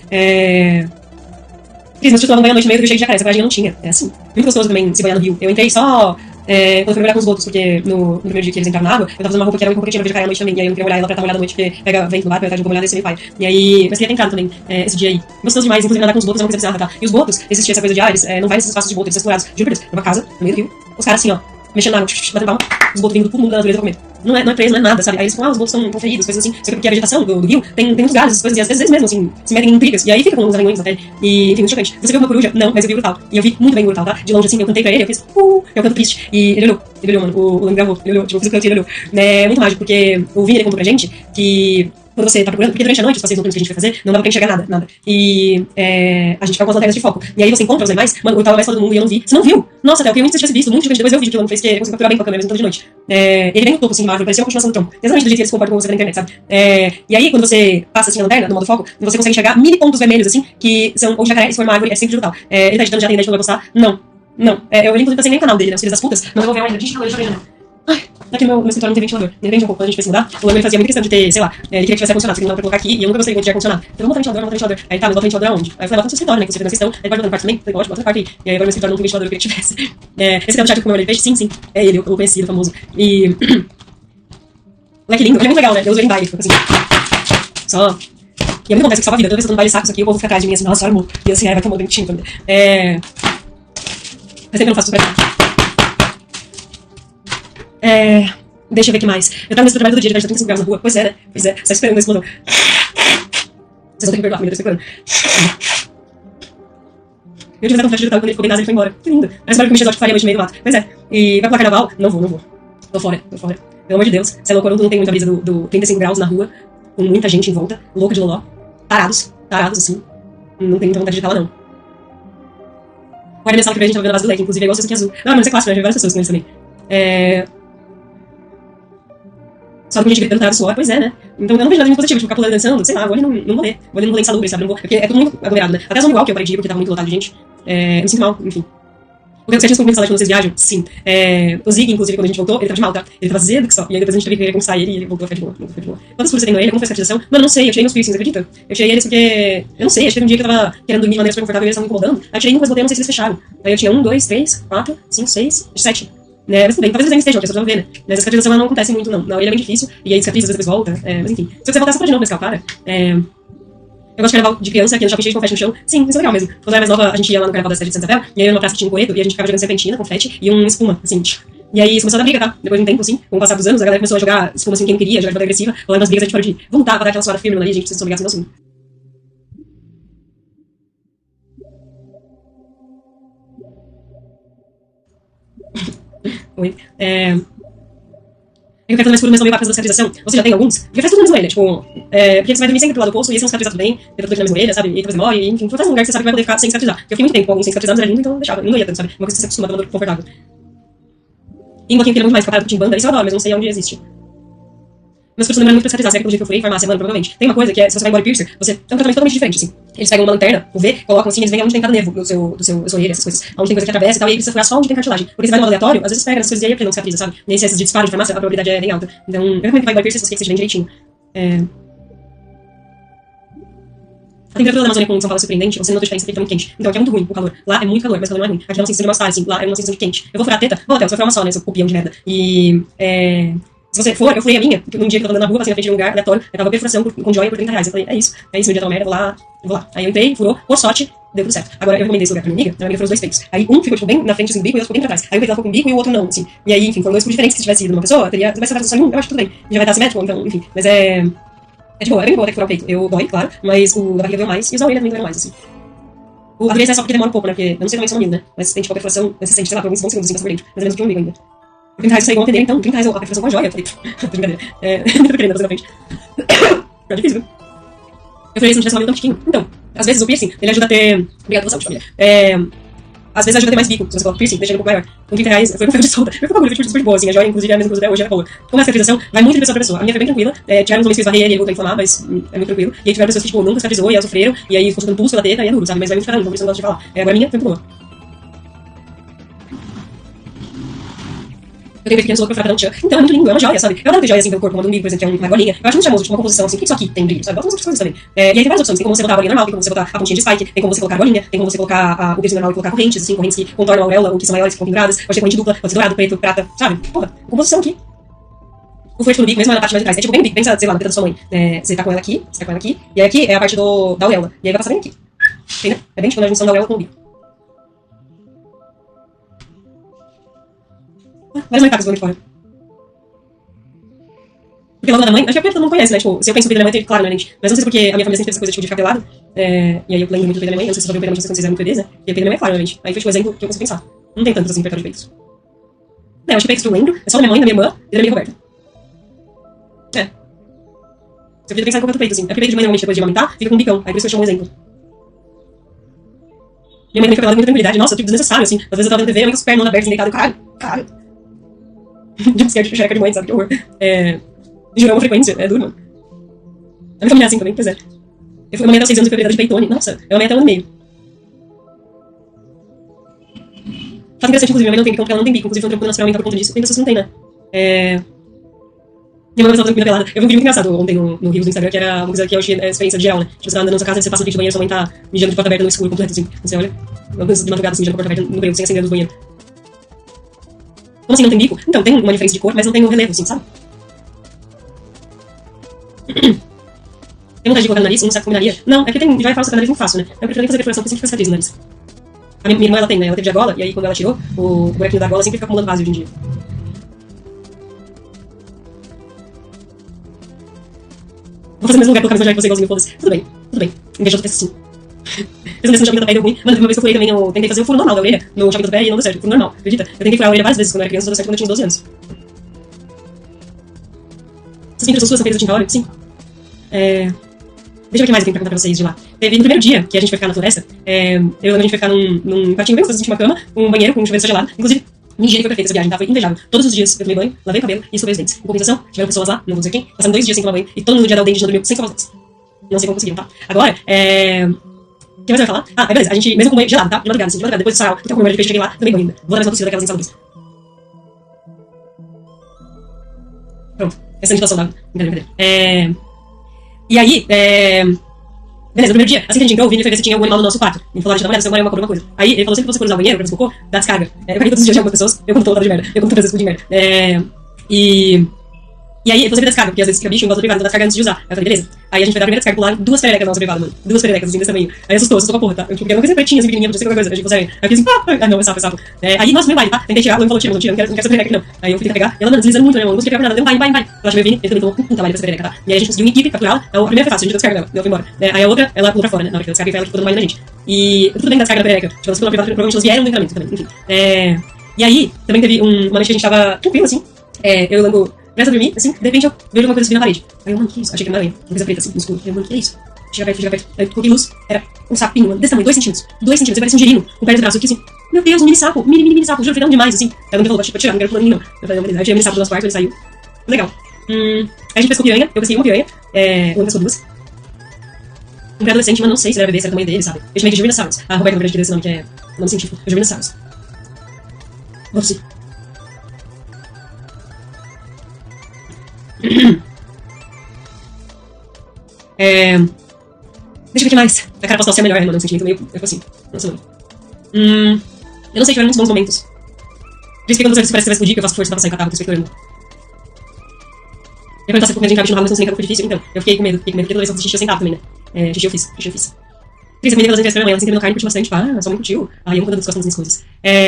Fiz, mas eu tomava banho à noite no meio do rio cheio de jacaré, essa coragem eu não tinha. É assim. Muito gostoso também se banhar no rio. Eu entrei só quando eu fui mergulhar com os botos, porque no primeiro dia que eles entraram na água, eu tava usando uma roupa que era uma roupa que tinha de jacaré à noite também. E aí eu não queria molhar ela pra estar molhada à noite, porque pega vento do mar, pra eu estar de roupa molhada e você me pai. E aí, mas queria ter entrado também esse dia aí. Gostoso demais, inclusive nadar com os botos é uma coisa bizarra, tá? E os botos, existia essa coisa de eles não vai nesses espaços de boto, eles são explorados. Juro por Deus, numa casa, no meio do rio, os caras assim, ó, mexendo na água, batendo palma, os botos vindo do mundo da natureza pra comer. Não é preso, não é nada, sabe? Aí eles falam, os botos estão feridos, coisas assim. Só que porque a vegetação do rio tem muitos galhos, essas coisas, e às vezes eles mesmo, assim, se metem em intrigas. E aí fica com os aranhões na pele. E, enfim, muito chocante. Você viu uma coruja? Não, mas eu vi o brutal. E eu vi muito bem o brutal, tá? De longe, assim, eu cantei pra ele, eu fiz, eu canto triste. E ele olhou, mano, o Lang gravou, ele olhou, tipo, eu fiz o canto e ele olhou. É muito mágico, porque o Vini, ele contou pra gente que quando você tá procurando, porque durante a noite, os passeios noturnos que a gente foi fazer, não dava pra enxergar nada. E a gente ficava com as lanternas de foco. E aí você encontra os animais, mano, eu tava mais fora do mundo e eu não vi. Você não viu? Nossa, Theo, eu queria muito que você tivesse visto, muito de depois eu vi que o Lando fez, que ele conseguiu capturar bem com a câmera, mesmo tanto de noite. Ele vem no topo, assim, de uma árvore, parecia uma continuação do tronco. Exatamente do jeito que eles se comportam com você na internet, sabe? E aí, quando você passa, assim, a lanterna, no modo foco, você consegue enxergar mini pontos vermelhos, assim, que são ou de jacaré, se for uma árvore, é sempre de brutal. Ele tá editando já, tem ideia de quando vai postar? Não. Eu inclusive passei nem no canal dele, né, os filhos das putas, mas eu vou ver ainda. Gente, calor, deixa eu ver. Ai, aqui no meu escritório não tem ventilador. De repente, um pouco, quando a gente foi se mudar, o Lando fazia muita questão de ter, sei lá, ele queria que tivesse ar-condicionado, porque não dava pra colocar aqui, e eu nunca gostei muito de ar-condicionado. Então vamos botar ventilador. Aí tá, mas bota ventilador aonde? Aí eu falei, bota no seu escritório, né, que você fez na questão, aí pode botar no quarto também? Falei, pode, bota no quarto aí. E aí agora no meu escritório não tem ventilador, eu queria que tivesse. Esse cara do chat que comeu ele peixe? Sim. É ele, o conhecido, famoso. E... Moleque lindo, ele é muito legal, né? Eu uso ele em baile, fica assim. Só... E é muito complexo que salva a vida. Toda vez que eu tô no baile saco isso aqui, o povo fica atrás de mim assim, nossa, olha amor. E assim, aí vai tomando dentinho também. Mas sempre eu não faço super. Deixa eu ver o que mais. Eu tava nesse trabalho todo dia, de 35 graus na rua. Pois é, né? Só esperando a explosão. Vocês vão ter que perdoar, menina, eu tô esperando. Eu tive até um flash de quando ele ficou bem nasa, ele foi embora. Que lindo. Parece que me que faria noite no meio do mato. Pois é. E vai pular carnaval? Não vou. Tô fora. Pelo amor de Deus. Se é louco, não tem muita brisa do 35 graus na rua, com muita gente em volta, louco de loló. Tarados, assim. Não tem muita vontade de estar lá, não. O Arne Sala que a gente tava vendo a base do leque, inclusive é igual esse aqui azul. Não, mas é clássico, né? Já vi várias pessoas com eles também. Só que a gente gritando tava suor, pois é, né? Então eu não vejo nada de positivo, tipo, ficar pulando dançando, sei lá, vou ali num rolê. Vou ali num rolê insalubre, sabe? Não vou, porque é tudo muito aglomerado, né? Até a Zona Igual que eu parei de ir porque tava muito lotado de gente. Eu me sinto mal, enfim. O que vocês tinham comido quando vocês viajam? Sim. O Zig, inclusive, quando a gente voltou, ele tava de mal, tá? Ele tava azedo que só. E aí depois a gente teve que conquistar ele e ele voltou a ficar de boa. Quantas furos você tem no ele? Como foi a cicatrização? Mano, eu não sei, eu tirei meus piercings, acredita? Eu tirei eles porque. Eu não sei, acho que teve um dia que eu tava querendo dormir de maneira super confortável e eles estavam me incomodando. Aí eu tirei um, depois botei, não sei se eles fecharam. Aí eu tinha 1, 2, 3, 4, 5, 6, 7. Né? Mas tudo bem, talvez eles ainda estejam, porque eu só ver, né? Mas a cicatrização ela não acontece muito, não. Na orelha é bem difícil, e aí cicatriza, às vezes depois volta. Mas enfim. Se você voltar só pra de novo nesse cara, eu gosto de carnaval de criança, aqui no shopping cheio de confete no chão. Sim, isso é legal mesmo. Quando eu era mais nova, a gente ia lá no carnaval da cidade de Santa Isabel, e aí numa praça que tinha um coreto, e a gente ficava jogando serpentina, confete, e espuma, assim. E aí isso começou a dar briga, tá? Depois de um tempo, assim, com o passar dos anos, a galera começou a jogar espuma assim, quem não queria, jogar de moda agressiva, rolando umas brigas, a gente parou de voltar pra dar aquela suada firme no nariz, a gente precisa se assim, assim. Oi. Eu quero fazer mais por mesmo meio da cicatrização. Você já tem alguns? Porque faz tudo na mesma orelha, tipo. Porque você vai dormir sempre pro lado oposto e eles vão cicatrizar tudo bem, tem tudo aqui na mesma orelha, sabe? E depois demora, e enfim, faz um lugar que você sabe que vai poder ficar sem cicatrizar. Porque eu fiquei muito tempo com alguns sem cicatrizar, mas era lindo, então eu deixava. Não ia tanto, sabe? Uma coisa que você se acostuma, dando confortável. E um pouquinho que ele é muito mais capaz de banda, isso eu adoro, mas não sei onde existe. Meus cursos demoram muito pra cicatrizar, será que pelo dia que eu furei em farmácia, mano, provavelmente. Tem uma coisa que é, se você vai em body piercer, você tem um tratamento totalmente diferente, assim. Eles pegam uma lanterna, o V, colocam assim, eles veem onde tem cada nervo do seu orelha, essas coisas. Onde tem coisa que atravessa e tal, e aí precisa furar só onde tem cartilagem. Porque você vai no aleatório, às vezes pega essas coisas e aí não cicatriza, sabe? E aí, se essas de disparo de farmácia, a probabilidade é bem alta. Então, eu recomendo que vai em body piercer, se você quer que seja bem direitinho. A temperatura da Amazônia com São Paulo é surpreendente, você não nota diferença porque tá muito quente. Então aqui é muito ruim o calor. Lá é muito calor, mas o calor não é ruim. Aqui dá uma sensação de mal-estar, assim. Lá é uma sensação de quente. Eu vou furar a teta, vou até, você vai furar uma só, né? Seu copião de merda. E, se você for, eu furei a minha, num dia que eu tava andando na rua, assim, na frente de um lugar aleatório, eu tava perfuração com joia por 30 reais. Eu falei, é isso, meu dia tá uma merda, eu vou lá. Aí eu entrei, furou, por sorte, deu tudo certo. Agora eu recomendei esse lugar pra minha amiga furou os dois peitos. Aí um ficou, tipo, bem na frente, assim, do bico, e o outro ficou bem pra trás. Aí o peito dela ficou com o bico e o outro não, assim. E aí, enfim, foram dois tipos diferentes. Se tivesse ido numa pessoa, teria, vai ser só em um, eu acho que tudo bem. Já vai estar assimétrico, então, enfim. Mas é de boa, é bem boa até que furar o peito. Eu dói, claro, mas o da barriga doeu mais, e os da orelha também doeu mais, assim. A dureza é só porque demora um pouco, né? Porque eu não sei também se é um né? Mas tem tipo a perfuração, você sente, sei lá, por alguns bons segundos, assim, por dentro. Mais ou menos que um amigo ainda. Por 30 reais eu saí igual atender, então, 30 reais a perfuração com a joia. Eu falei, tô de brincadeira. Não tô querendo fazer na frente. É difícil, viu? Eu falei, se não tivesse um amigo tão chiquinho. Então, às vezes o piercing, ele ajuda a ter. Obrigada pela saúde, família. Às vezes ajuda a ter mais bico, se você coloca piercing, deixa ele um pouco maior. Com 30 reais, foi com ferro de solda. Foi com uma bagulho super boa, assim. A joia, inclusive, é a mesma coisa até hoje, era boa. Como a cicatrização, vai muito de pessoa pra pessoa. A minha foi bem tranquila. Tiveram uns homens que esbarrei ele voltou a inflamar, mas é muito tranquilo. E aí tiveram pessoas que, tipo, nunca cicatrizou e elas sofreram. E aí ficou soltando pulso pela teta e é duro, sabe? Mas vai muito cada um, então por isso eu não gosto de falar. Agora a minha foi muito boa. Eu tenho pequenos loucos pra fraca da Tchan. Então é muito lindo, é uma joia, sabe? Eu adoro ter joia assim pelo corpo, como um umbigo, por exemplo, que é uma argolinha. Eu acho muito charmoso, tipo, uma composição assim. Por que isso aqui tem brilho, sabe? Eu gosto de outras coisas também. E aí tem várias opções. Tem como você botar a argolinha normal, tem como você botar a pontinha de spike, tem como você colocar a argolinha, tem como você colocar o piercing normal e colocar correntes, assim, correntes que contornam a auréola ou que são maiores, que ficam penduradas. Pode ter corrente dupla, pode ser dourado, preto, prata, sabe? Porra, composição aqui. O flerte no bico, mesmo na parte mais de trás. É tipo bem no bico, pensa, sei lá, na teta da sua mãe. Você tá com ela aqui, e aí aqui é a parte da auréola. E aí vai passar bem aqui. Entendeu? É bem tipo na junção da auréola com o bico. Várias marcas vão aqui fora. Porque logo da mãe, acho que é porque todo mundo conhece, né? Tipo, se eu penso no peito da minha mãe, claro, né, gente? Mas não sei se porque a minha família sempre teve essa coisa tipo, de ficar pelado. E aí eu lembro muito do peito da minha mãe, não sei se vocês vão ver o peito da minha mãe quando vocês eram muito bebês, né? E o peito da minha mãe é claro, né, gente? Aí foi tipo o exemplo que eu consigo pensar. Não tem tantos assim pra de peitos. Eu acho que peitos que eu lembro é só da minha mãe, da minha irmã e da minha Roberta. Se eu podia pensar em qualquer outro peito, assim. É porque peito de mãe, normalmente, depois de amamentar, fica com um bicão. Aí por isso que eu chamo um exemplo. Minha mãe fica pelada com muita tranquilidade. Nossa, tipo, desnecessário, assim. Às vezes eu tava vendo TV, eu com as pernas abertas, deitado, caralho. Jumpscare de xereca de mãe, sabe? Que horror. Jurou uma frequência, é duro, mano. A minha família é assim também, pois é. Eu fui uma mãe até 6 anos e fui operada de peitone. Nossa, eu amei até 1 ano e meio. Fato interessante, inclusive, minha mãe não tem bicão porque ela não tem bico. Inclusive, foi um trampo naturalmente por conta disso. Tem pessoas que não tem, né? Minha mãe estava tranquila pelada. Eu vi um vídeo muito engraçado ontem no Rios do Instagram, que era uma coisa que eu achei experiência de geral, né? Tipo, você tá andando na sua casa, você passa no frente do banheiro, sua mãe tá mijando de porta aberta no escuro, completo, assim. Você olha, uma coisa de madrugada, assim, mijando de porta aberta no banheiro, sem acender a luz do banheiro. Como assim, não tem bico? Então, tem uma diferença de cor, mas não tem o relevo, assim, sabe? Tem vontade de colocar no nariz? Não sabe combinaria? Não, é porque tem joia falsa no nariz muito fácil, né? Eu prefiro nem fazer perfuração, porque sempre fica cicatriz no nariz. A minha irmã, ela tem, né? Ela teve de argola, e aí quando ela tirou, o buraquinho da argola sempre fica acumulando base hoje em dia. Vou fazer no mesmo lugar, colocar a mesma joia que você, igualzinho, foda-se. Tudo bem. Inveja outra peça assim. Pensando nesse shopping do pé, deu ruim. Mano, teve uma vez que eu furei também, eu tentei fazer o furo normal da orelha no shopping do pé e não deu certo, o furo normal, acredita? Eu tentei furar a orelha várias vezes quando eu era criança, só deu certo quando eu tinha 12 anos. Essas pinturas são suas, são feitas de tinta óleo? Sim. Deixa eu ver o que mais eu tenho pra contar pra vocês de lá. teve no primeiro dia que a gente foi ficar na floresta, eu lembro a gente foi ficar num quartinho bem gostoso, tinha uma cama, um banheiro com um chuveiro gelado. Inclusive, minha higiene foi perfeita essa viagem, tá? Foi invejável. Todos os dias eu tomei banho, lavei o cabelo e escovei os dentes. Em compensação, tiveram pessoas lá, não vou dizer quem, passando 2 dias sem tomar banho e todo mundo no dia dar o dente não dormiu sem escovar os dentes. Não sei como conseguiram, tá? Agora, o que mais eu ia falar? Ah, beleza, a gente, mesmo com banho gelado, tá? De madrugada, assim, de madrugada, depois do sarau, que eu com o meu de peixe, cheguei lá, tomei banho ainda. Vou dar mais uma tossida daquelas insalubres. Pronto, essa é a situação da... Brincadeira. E aí, beleza, no primeiro dia, assim que a gente entrou, o Vini foi ver se tinha algum animal no nosso quarto. Ele falou, a gente dá uma olhada se alguma coisa, alguma coisa. Aí ele falou, sempre que você for usar o banheiro, pra você cocô, dá descarga. Eu caí todos os dias de algumas pessoas, eu conto toda de merda. Eu conto todas as vezes de merda. E aí, ele falou sempre descarga, porque às vezes fica bicho em volta da privada, então dá descarga antes de usar. Aí eu falei, beleza. Aí a gente foi dar a primeira descarga, pularam 2 pererecas na nossa privada, mano. 2 pererecas, assim, desse tamanho. Aí assustou com a porra, tá? Eu, tipo, era uma coisa pretinha, assim, pequenininha, não sei qualquer coisa. Aí eu falei, aí eu fiquei assim, não, é sapo, é sapo. Aí, nossa, meu pai, tá? Tentei tirar, ela me falou, tira, não quero essa perereca aqui, não. Aí eu fui tentar pegar, e ela, mano, deslizando muito, né, mano, não consegui pegar por nada. Deu, vai. Eu achei meu Vini, ele também tomou um trabalho pra essa perereca, tá? E aí a gente conseguiu em equipe capturá-la. Então, a primeira foi fácil, a gente deu descarga dela, ela foi embora. Aí a outra, ela pulou pra fora, né? Na hora que eu descarguei, foi ela que ficou dando mais na gente. E tudo bem da descarga da perereca. Tipo, elas foram na privada, provavelmente elas vieram no treinamento também, enfim. E aí, também teve uma noite que a gente tava tranquilo, assim. Eu lembro. Presta a dormir, assim, de repente eu vejo uma coisa subir na parede. Aí eu, mano, que isso? Achei que era uma aranha, uma coisa preta, assim, no escuro. Aí eu, mano, que é isso? Chega perto. Aí eu coloquei luz, era um sapinho, mano, desse tamanho, 2 centímetros. 2 centímetros, parecia um girino, com perto do braço. Eu fiquei assim, meu Deus, um mini sapo, mini sapo, juro, foi tão demais, assim. Aí eu falou, pra tirar, não quero fulaninho, não. Eu falei, não, beleza. Aí eu tirei o mini sapo do nosso quarto, ele saiu. Legal. Aí a gente pescou piranha, eu pesquei uma piranha, o outro pescou 2. Um pré-adolescente, mas não sei se ele era bebê, se era o tamanho dele, sabe? Eu chamei de Juvenasaurus. A Roberta não esse nome, que é o nome científico, é Juvenasaurus. Vamos sim. Deixa eu ver o que mais. A cara postal ser melhor, mano. Um sentimento meio. Eu fico assim. Nossa, mano. Eu não sei, tiveram muitos bons momentos. Por isso que quando você parece que vai explodir, que eu faço força pra sair com a tava com o espectador. Eu perguntar se a gente tava bicho no rabo, mas não sei nem que foi difícil. Então, eu fiquei com medo, porque toda vez que eu fiz xixi eu sentava também, né? Xixi eu fiz. Cris, a comida que elas entregaram pra minha mãe, ela se entendeu carne, curtiu bastante. Ah, só muito tio. Aí eu vou dando descosta nas coisas.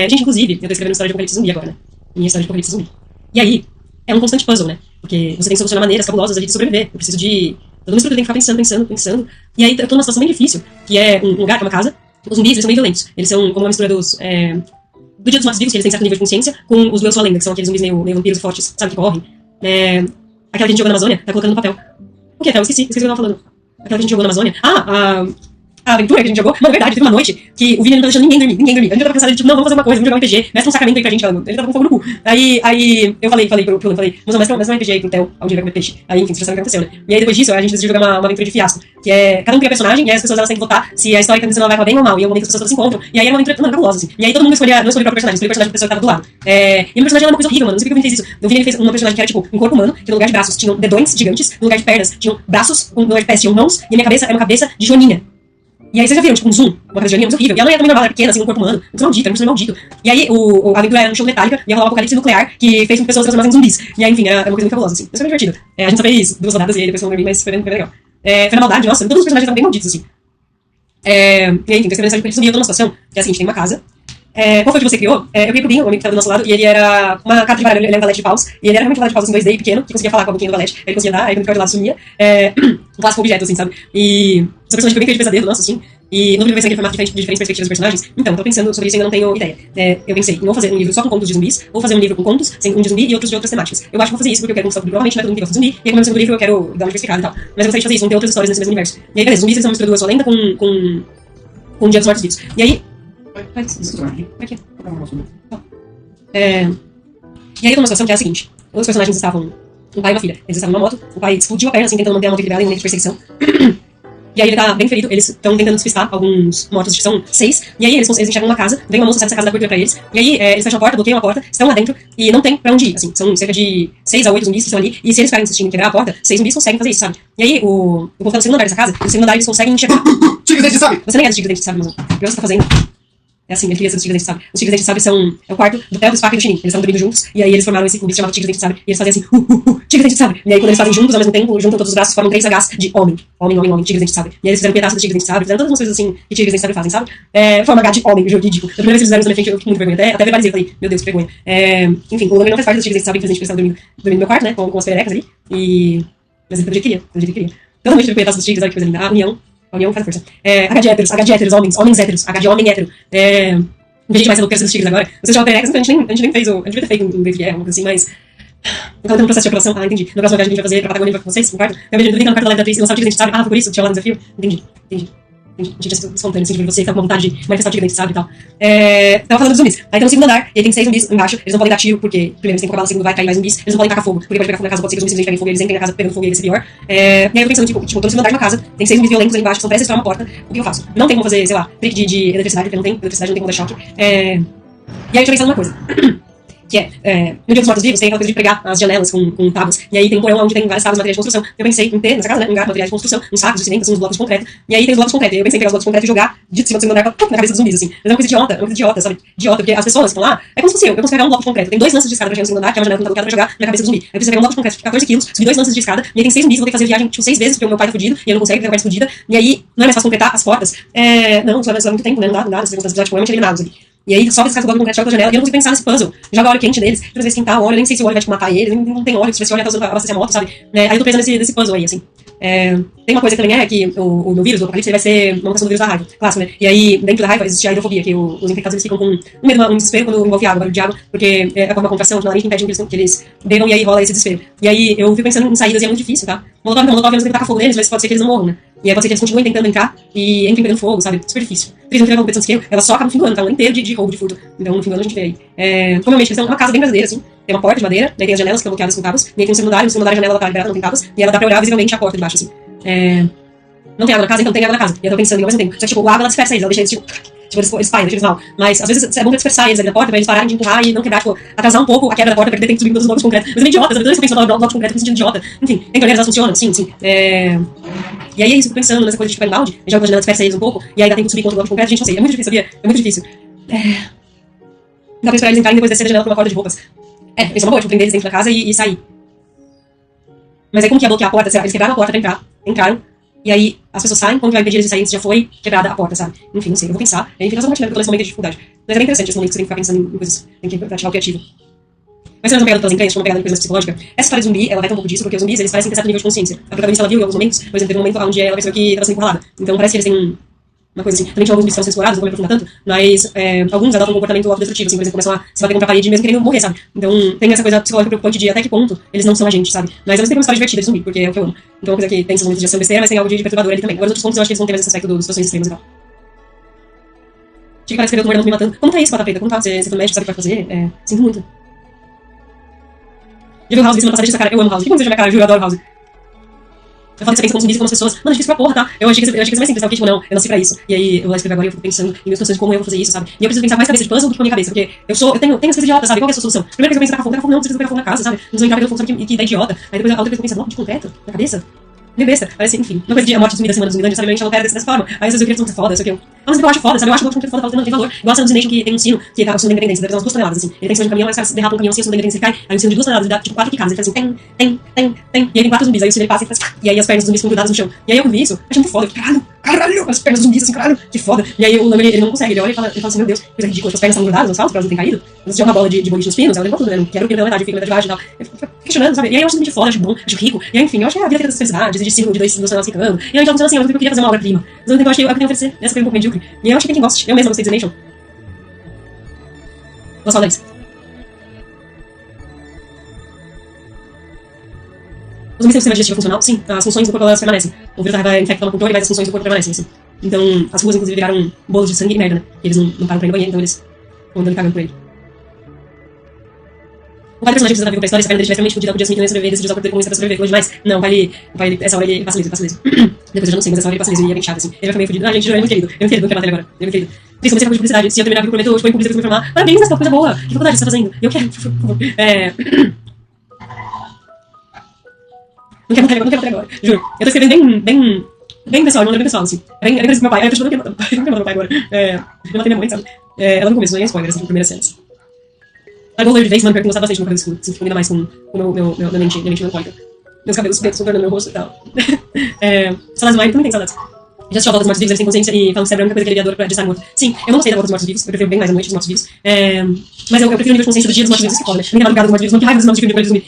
Gente, inclusive, eu tô escrevendo história de apocalipse zumbi agora, né? Minha história de apocalipse zumbi. E aí, é um constante puzzle, né? Porque você tem que solucionar maneiras cabulosas de sobreviver. Eu preciso de. Toda vez que eu tenho que ficar pensando. E aí eu tô numa situação bem difícil, que é um lugar, que é uma casa. Os zumbis, eles são bem violentos. Eles são como uma mistura do Dia dos Mortos-Vivos, que eles têm certo nível de consciência, com os do Eu Sou a Lenda, que são aqueles zumbis meio vampiros e fortes, sabe, que correm. Aquela que a gente jogou na Amazônia, tá colocando no papel. O que é, tá? Eu esqueci o que eu tava falando. Aquela que a gente jogou na Amazônia. A aventura que a gente jogou, mano, verdade, teve uma noite que o Vini não tá deixando ninguém dormir. A gente tava pensando, tipo, não, vamos fazer uma coisa, vamos jogar um RPG, mestre um sacramento aí pra gente, ele tava com fogo no cu. Aí eu falei pro Lula, moça, mestre um RPG aí pro Theo, onde ele vai comer peixe. Aí, enfim, você já sabe o que aconteceu, né? E aí depois disso, a gente decidiu jogar uma aventura de fiasco, que é, cada um cria personagem, e aí as pessoas elas têm que votar se a história que tá acontecendo vai acabar bem ou mal, e é o momento que as pessoas todas se encontram, e aí era uma aventura, mano, cabulosa, assim. E aí todo mundo não escolhia o próprio personagem, escolhia o personagem da pessoa que tava do lado. E o meu personagem era uma coisa horrível, mano, não sei porque o Vini fez isso. O Vini fez uma personagem que era, tipo, um corpo humano, que no lugar de braços tinham dedões gigantes, no lugar de pernas tinham braços, no lugar de pés tinham mãos, e a minha cabeça era uma cabeça de joaninha. E aí vocês já viram, tipo, um zoom, uma cabeça de joaninha, mas horrível. E ela não era também normal, era pequena, assim, um corpo humano. Muito maldito, era um personagem maldito. E aí a aventura era um show de Metallica, e ia rolar um apocalipse nuclear, que fez com que pessoas se transformassem em zumbis. E aí, enfim, era uma coisa muito cabulosa, assim. Mas foi bem divertido. A gente só fez 2 rodadas e aí depois foi dormir, mas foi bem legal. Foi na maldade, nossa, todos os personagens estavam bem malditos, assim. E aí, enfim, tô escrevendo mensagem pra ele subir, eu tô numa situação, que é assim, a gente tem uma casa. Qual foi que você criou? Eu criei pro Binho, o homem que tava do nosso lado, e ele era uma carta de baralho, ele era um valete de paus, e ele era realmente um valete de paus em 2D pequeno, que conseguia falar com a boquinha do valete, ele conseguia dar, aí quando ficava de lado sumia. Um clássico objeto, assim, sabe? E essa personagem foi bem feita de pesadelo, nossa, assim. E no livro vai ser em formato de diferentes perspectivas dos personagens. Então, tô pensando sobre isso e ainda não tenho ideia. Eu pensei em ou fazer um livro só com contos de zumbis, ou fazer um livro com contos, um de zumbi e outros de outras temáticas. Eu acho que vou fazer isso porque eu quero conquistar o público, provavelmente não é todo mundo que gosta de zumbi, e aí como é o segundo livro eu quero dar uma diversificada e tal. Mas eu gostaria de fazer isso, vão ter outras histórias nesse mesmo universo. E aí, beleza, zumbis eles são uma mistura do Eu Sou a Lenda com o Dia dos Mortos-Vivos. E aí... E aí eu tô numa situação que é a seguinte. Os personagens estavam... Um pai e uma filha. Eles estavam numa moto, o pai explodiu a perna, assim, tentando manter a moto equilibrada em um momento de perseguição. E aí ele tá bem ferido, eles estão tentando despistar alguns mortos, que são 6, e aí eles enxergam uma casa, vem uma moça, sai dessa casa da cultura pra eles, e aí eles fecham a porta, bloqueiam a porta, estão lá dentro, e não tem pra onde ir, assim, são cerca de 6 a 8 zumbis que estão ali, e se eles ficarem insistindo em quebrar a porta, 6 zumbis conseguem fazer isso, sabe? E aí o povo tá no segundo andar dessa casa, e no segundo andar eles conseguem enxergar... Tigres Dentes Sabe! Você nem é dos Tigres Dentes Sabe, mas o que você tá fazendo? É assim, ele queria ser dos Tigres Dentes Sabe. Os Tigres Dentes Sabe é o quarto do Theo, do Spock e do Chinin. Eles estavam dormindo juntos, e aí eles formaram esse clube chamado Tigres Dentes Sabe, e eles faziam assim, Tigres Dentes Sabe. E aí quando eles fazem juntos, ao mesmo tempo, juntam todos os braços, formam 3 Hs de homem, Tigres Dentes Sabe. E aí eles fizeram um pedaço do Tigres Dentes Sabe, fizeram todas umas coisas assim que Tigres Dentes Sabe fazem, sabe? Forma H de homem, jurídico. Da primeira vez que eles fizeram isso na minha frente, eu fiquei muito vergonha. Até verbalizei, falei, meu Deus, que vergonha. Enfim, o nome não faz parte dos Tigres Dentes Sabe, infelizmente, porque eles estavam dormindo no meu quarto, né, com as perecas ali. Mas ele fazia o que queria. Toda noite teve um pedaço dos Tigres, olha que coisa linda. A união faz força. H de héteros, homens héteros, H de homem hétero. A gente vai ser louco dos Tigres agora. Vocês já perecas, então a gente nem fez a gente devia ter feito um jeito que é, uma coisa assim, mas... Eu tava tendo um processo de apuração, entendi. Na próxima viagem que a gente vai fazer pra Patagônia com vocês, no quarto. Eu vejo, eu tô no quarto da live da atriz e lançar o Tigres Dentes Sabe. Foi por isso que tinha lá no desafio. Entendi. Gente, espontâneo, assim, de você que tá com vontade de manifestar o gigante, sabe, e tal. Tava falando dos zumbis. Aí tem no segundo andar, e aí tem 6 zumbis embaixo. Eles não podem dar tiro, porque primeiro eles têm que acabar, no segundo vai cair mais zumbis. Eles não podem tacar fogo, porque pode pegar fogo na casa, pode ser que os zumbis simplesmente peguem fogo e eles entrem na casa pegando fogo e eles pior. E aí eu tô pensando, tipo, tô no segundo andar de uma casa, tem 6 zumbis violentos aí embaixo, que são prestes a estourar uma porta. O que eu faço? Não tem como fazer, sei lá, trick de eletricidade, porque não tem eletricidade, não tem como dar choque. E aí eu tinha pensado numa coisa. Que no Dia dos Mortos-Vivos tem aquela coisa de pregar as janelas com tábuas, e aí tem um porão onde tem várias tábuas de materiais de construção. Eu pensei em ter nessa casa, né, um lugar de materiais de construção, uns sacos de cimento, assim, uns blocos de concreto, e aí tem os blocos de concreto, e aí eu pensei em pegar os blocos de concreto e jogar de cima do segundo andar na cabeça dos zumbis, assim. Mas é uma coisa idiota, sabe? Idiota, porque as pessoas que estão lá, é como se fosse eu consigo pegar um bloco de concreto, tem 2 lances de escada pra chegar no segundo andar, que é uma janela que tá bloqueada pra jogar na cabeça do zumbi. Aí eu preciso pegar um bloco de concreto de 14 quilos, subir 2 lances de escada, e aí tem 6 zumbis, eu vou ter que fazer viagem, tipo, 6 vezes, porque o meu pai tá fudido, e eu não consigo, porque a parte fudida, e aí não é mais fácil completar as portas. Não, só muito tempo, né, não dá, se você tipo, eliminados ali. E aí, só esse caso do bloco de concreto joga pela janela, e eu não consigo pensar nesse puzzle. Joga óleo quente neles, toda vez esquentar o óleo, eu nem sei se o óleo vai, tipo, matar eles, não tem óleo, se esse óleo tá usando pra abastecer a moto, sabe? Aí eu tô pensando nesse puzzle aí, assim. Tem uma coisa que também que o meu vírus, do apocalipse, ele vai ser uma mutação do vírus da raiva, clássico, né? E aí, dentro da raiva, existe a hidrofobia, que os infectados, eles ficam com um medo, um desespero quando envolve água, barulho de água, porque é uma contração de nariz que impede que eles bebam, e aí rola esse desespero. E aí, eu fico pensando em saídas, e é muito difícil, tá? Molotov, eu não sei tacar fogo neles, mas pode ser que eles não morram, né? E aí pode ser que eles continuem tentando entrar e entrem pegando fogo, sabe? Super difícil. Três não teve uma competição de esquerda, ela só acaba no fim do ano, tá? Um ano inteiro de roubo, de furto. Então, no fim do ano a gente vê aí. Como eu mexo, eles são uma casa bem brasileira, assim. Tem uma porta de madeira, daí tem as janelas que estão bloqueadas com cabos, e aí tem um segundo andar, no segundo andar a janela tá liberada, não tem cabos, e ela dá pra olhar visivelmente a porta de baixo, assim. Não tem água na casa, então tem água na casa. E eu tô pensando, ao mesmo tempo. Só que, tipo, a água ela dispersa eles, ela deixa eles, tipo, eles espalham, deixa eles mal. Mas, às vezes, é bom dispersar eles ali da porta, pra eles pararem de empurrar e não quebrar, tipo, atrasar um pouco a quebra da porta, porque tem que subir todos os blocos de concreto. Mas é meio idiota, sabe? Toda vez que eu penso no bloco de concreto, eu tô sentindo idiota. Enfim, tem torneiras, elas funcionam, sim. E aí é isso, eu tô pensando nessa coisa de, tipo, em balde, joga a janela, dispersa eles um pouco, e aí dá tempo de subir contra o bloco de concreto, gente, não sei. É muito difícil, sabia? É muito difícil. Dá pra esperar eles entrarem e depois descer da janela pra uma corda de roupas. Isso é uma boa, tipo, prender eles dentro da casa e sair. Mas aí como que ia bloquear a porta? Será que eles quebraram a porta pra entrar? Entraram. E aí as pessoas saem, como que vai impedir eles de sair se já foi quebrada a porta, sabe? Enfim, não sei, eu vou pensar. Enfim, nós vamos compartilhando, porque eu tô nesse momento de dificuldade. Mas é bem interessante esse momento que você tem que ficar pensando em coisas, tem que praticar o criativo. Mas se nós vamos pegando pelas entranhas, uma pegada em coisa psicológica, essa história de zumbi, ela vai ter um pouco disso, porque os zumbis, eles parecem ter certo nível de consciência. A protagonista, ela viu em alguns momentos, por exemplo, teve um momento onde ela percebeu que estava sendo encurralada. Então parece que eles têm uma coisa assim. Também tinha alguns zumbis que estavam sendo explorados, não vou me aprofundar tanto, mas alguns adotam um comportamento autodestrutivo, assim, por exemplo, começam a se bater contra a parede mesmo querendo morrer, sabe? Então tem essa coisa psicológica preocupante de até que ponto eles não são a gente, sabe? Mas ao mesmo tempo é uma história divertida de zumbi, porque é o que eu amo. Então é uma coisa que tem esses momentos de ação besteira, mas tem algo de perturbador ali também. Agora os outros pontos eu acho que eles vão ter mais esse aspecto das situações extremas e tal. Tinha que parar de escrever o número me matando. Como tá isso, Pata Preta? Como tá? Você foi no médico, sabe o que vai fazer? Sinto muito. Já viu House semana passada, disse essa cara, eu amo House. O que aconteceu na minha cara, eu adoro House. Eu falo que você pensa como zumbis, como as pessoas. Mano, é difícil pra porra, tá? Eu achei que ia ser mais simples, sabe? Porque, tipo, não, eu nasci pra isso. E aí, eu vou lá escrever agora e eu fico pensando em minhas situações de como eu vou fazer isso, sabe? E eu preciso pensar mais cabeça de puzzle do que com a minha cabeça, porque eu tenho as coisas idiotas, sabe? Qual que é a sua solução? Primeiro que eu penso tacar fogo não precisa pegar fogo na casa, sabe? Não precisa entrar pegando fogo, sabe? Que ideia idiota. Aí depois a outra coisa que eu penso, bloco de concreto na cabeça. Meio besta, parece, enfim, uma coisa de a morte sumida da semana dos Zumbiland, sabe? A gente não pega dessa forma. Aí às vezes eu queria que foda, isso aqui. Mas eu acho foda, sabe? Eu acho o bloco de concreto foda, fala, tem valor. Igual a cena do Nation que tem um sino que tá o sino da independência, deve dar umas 2 toneladas, assim. Ele tem em cima de um caminhão, aí os caras derrapam o caminhão assim, o sino da independência cai, aí o sino de 2 toneladas, ele dá tipo 4 picadas, ele faz assim, tem. E aí tem 4 zumbis, aí o sino ele passa e faz, e aí as pernas dos zumbis ficam grudadas no chão. E aí eu vi isso, eu achei muito foda, eu caralho, as pernas dos zumbis assim, caralho, que foda. E aí o Lama, ele não consegue, ele olha e fala assim, meu Deus, coisa ridícula, as pernas são grudadas nos saltos, pra elas não terem caído. Você tinha uma bola de boliche nos pinos, ela levou tudo, né? Não quero que ele metade, fica metade de baixo e tal. Eu fico questionando, sabe? E aí eu acho muito foda, acho bom, acho rico. E aí, enfim, eu acho que a vida feita das felicidades, de círculo de 2 toneladas ficando. E aí eu já pensando assim, eu queria fazer uma obra-prima. Mas ao mesmo tempo eu achei que eu tenho a oferecer, essa foi um pouco medíocre. E aí eu acho que tem quem goste. Eu mesma gostei de The Nation. Vou falar disso. Os zumbis têm um sistema digestivo funcional? Sim, as funções do corpo elas permanecem. O vírus da raiva infecta o controle, mas as funções do corpo permanecem, assim. Então, as ruas, inclusive, viraram bolos de sangue e merda, né? E eles não param pra ir no banheiro, então eles vão andando cagando por ele. O pai do personagem precisa estar vivo pra história, se a perna dele tivesse realmente fudida, podia assumir que não ia sobreviver, decidiu usar o poder como isso pra sobreviver, foi demais. Não, o pai, essa hora ele passa liso. Depois eu já não sei, mas essa hora ele passa liso e é bem chato, assim. Ele vai ficar meio fudido. Gente, ele é muito querido. Eu entendo do que é a matéria agora. Ele é muito querido. Fiz comecei a fazer publicidade. Se eu terminar a prometo hoje, foi em publicidade que eu me formar. Parabéns, essa coisa boa. Que faculdade você tá fazendo? Eu quero, por favor. Não quero matéria agora, juro. Eu tô escrevendo bem pessoal, não é bem pessoal, assim. É bem coisa do meu pai. Aí eu tô estudando aqui, não quero meu pai agora. Eu matei minha mãe, sabe? Ela no começo, não é spoiler, assim, primeira cena. A Golden de vez, mano, porque eu gostava bastante do meu cabelo escuro. Assim, ainda mais com minha mente melancólica. Meus cabelos pretos contornando meu rosto e tal. Saudades do Mine também tem saudades. Já assistiu a Volta dos Mortos-Vivos, eles têm consciência e falam que cérebro é a única coisa que ele adora de estar morto. Sim, eu não gostei da Volta dos Mortos-Vivos, eu prefiro bem mais a Noite dos Mortos-Vivos. Mas eu prefiro o nível de consciência do Dia dos Mortos-Vivos, que foda, né? Ninguém tá ligado dos Mortos-Vivos, não que raiva dos nomes de filme de zumbi.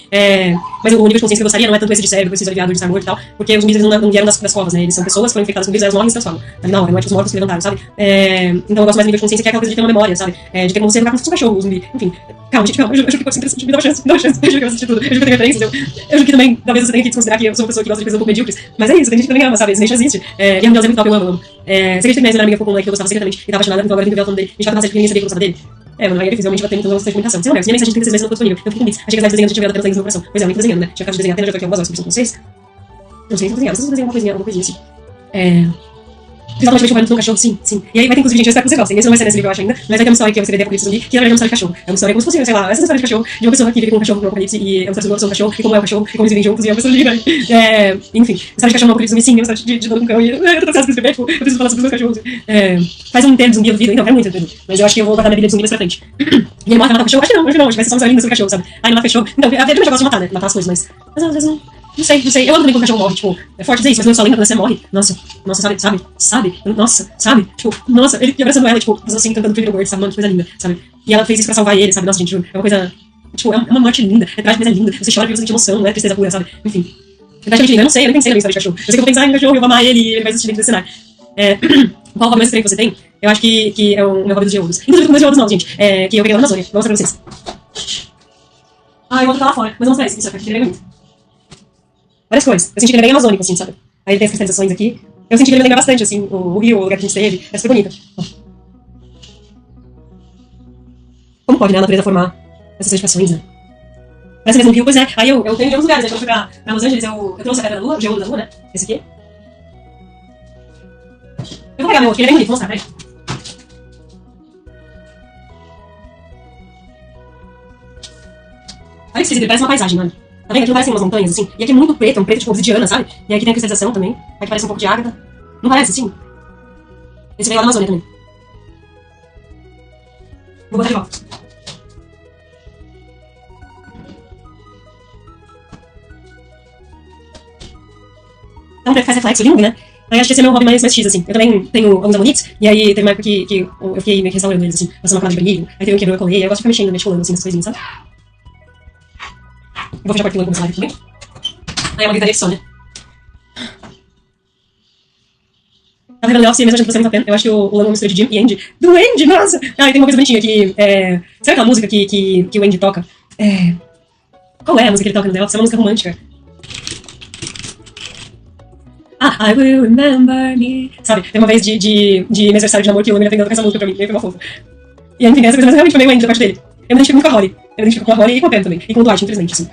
Mas o nível de consciência que eu gostaria não é tanto esse de cérebro, preciso aliviado de estar morto e tal, porque os zumbis eles não vieram das covas, né? Eles são pessoas que foram infectadas com vírus, elas morrem e se transformam. Ali não, é os mortos que levantaram, sabe? Então eu gosto mais do nível de consciência que é aquela coisa de ter uma memória, sabe? De ter como você jogar com um cachorro, o zumbi, enfim. Calma, gente, calma, eu juro que pode ser interessante, me dá uma chance, eu juro que eu vou assistir tudo, eu juro que tem referências, eu juro que também, talvez você tenha que desconsiderar que eu sou uma pessoa que gosta de coisas um pouco medíocres, mas é isso, tem gente que também ama, sabe? Esse Nation existe. E a Miguel é muito top, eu amo. Você acredita que minha ex-melhor amiga ficou com um moleque que eu gostava secretamente e tava apaixonada, então agora eu vim ver o falando dele. A gente tava na série porque ninguém sabia que eu gostava dele. Mano, aí ele realmente bateu muito longe de comunicação. Sem honesto, minha mensagem de 36 vezes não ficou disponível. Eu fiquei feliz. Achei que as lives desenhando tinha tivado apenas no meu coração. Pois é, eu nem tô desenhando, né? Tinha ficado de desenhar até já tô aqui algumas horas conversando com vocês. Não sei se eu desenhar, vocês vão desenhar alguma coisinha assim. Principalmente eu no cachorro, sim. E aí vai ter inclusive, gente, eu espero que vocês gostem. Esse não vai ser nesse livro, eu acho ainda. Mas vai ter uma história que eu escrevi Apocalipse Zumbi, que na verdade é uma história de cachorro. É uma história como se fosse, sei lá, essa história de cachorro, de uma pessoa que vive com um cachorro no Apocalipse, e é uma história de um cachorro, e como é o cachorro, e como eles vivem juntos, e é uma pessoa linda. Enfim, história de cachorro no Apocalipse Zumbi, sim, é uma história de dono com cão, e eu tô cansada de escrever, tipo, eu preciso falar sobre os meus cachorros. Faz um inteiro de zumbi da vida, então é muito inteiro. Mas eu acho que eu vou guardar minha vida de zumbi mais pra frente. E ele mata o cachorro? Acho que não, acho que vai ser só uma história linda sobre cachorro, sabe? Aí não mata cachorro. Então, a vida já gosta de matar, né? Matar as coisas, mas às vezes não. Não sei. Eu amo também quando o cachorro morre, tipo, é forte dizer isso, mas não é só lembra quando você morre. Nossa, sabe? Tipo, nossa, ele abraçando ela, tipo, fazendo assim, cantando Pretty Bird, sabe? Mano, que coisa linda, sabe? E ela fez isso pra salvar ele, sabe? Nossa, gente, juro, é uma coisa, tipo, é uma morte linda, é trágico, mas é linda. Você chora porque você sente emoção, não é tristeza pura, sabe? Enfim. É praticamente linda, eu não sei, eu nem pensei na minha história de cachorro. Eu sei que eu vou pensar em cachorro, eu vou amar ele e ele vai existir dentro desse cenário. Qual hobby mais estranho que você tem? Eu acho que é o meu hobby dos geodos. Inclusive com meus geodos novos, gente, que eu peguei lá na Amazônia. Vou mostrar pra vocês. Eu vou botar lá fora, mas vou mostrar isso aqui, que é bem bonito. Várias cores. Eu senti que ele é bem amazônico, assim, sabe? Aí ele tem as cristalizações aqui. Eu senti que ele me lembra bastante, assim, o rio, o lugar que a gente esteve. É super bonito. Como pode, né, a natureza formar essas edificações, né? Parece mesmo um rio, pois é. Aí eu tenho de alguns lugares, né? Quando eu fui pra Los Angeles, eu trouxe a pedra da lua, o geodo da lua, né? Esse aqui. Eu vou pegar meu outro, ele é bem bonito, vou mostrar, peraí. Olha que esquisito, ele parece uma paisagem, mano. Tá vendo? Aqui parecem umas montanhas, assim. E aqui é muito preto, é um preto tipo obsidiana, sabe? E aqui tem a cristalização também. Aqui parece um pouco de ágata. Não parece, assim? Esse veio lá na Amazônia também. Vou botar de volta. Então, faz reflexo lindo, né? Aí acho que esse é meu hobby mais X, assim. Eu também tenho alguns amonites, e aí teve uma época que eu fiquei meio que restaurando eles, assim. Passando uma camada de brilho. Aí teve um que quebrou, eu colei. Aí eu gosto de ficar mexendo, assim, nas coisinhas, sabe? Eu vou fechar a porta e começar a live também. Aí é uma gritaria de som, né? Tava revelando Office mesmo, achando que você muito a pena. Eu acho que o Lano é uma mistura de Jim e Andy. Do Andy, nossa! Ah, e tem uma coisa bonitinha que... Sabe aquela música que o Andy toca? Qual é a música que ele toca no The Office? É uma música romântica. I will remember me. Sabe, tem uma vez de aniversário de namoro que o Lano aprendeu a tocar essa música pra mim. E foi uma fofa. E enfim, essa coisa realmente foi meio Andy da parte dele. Eu me identifico muito com a Holly. Eu me identifico com a Holly e com a Pam também. E com o Dwight, infelizmente, assim.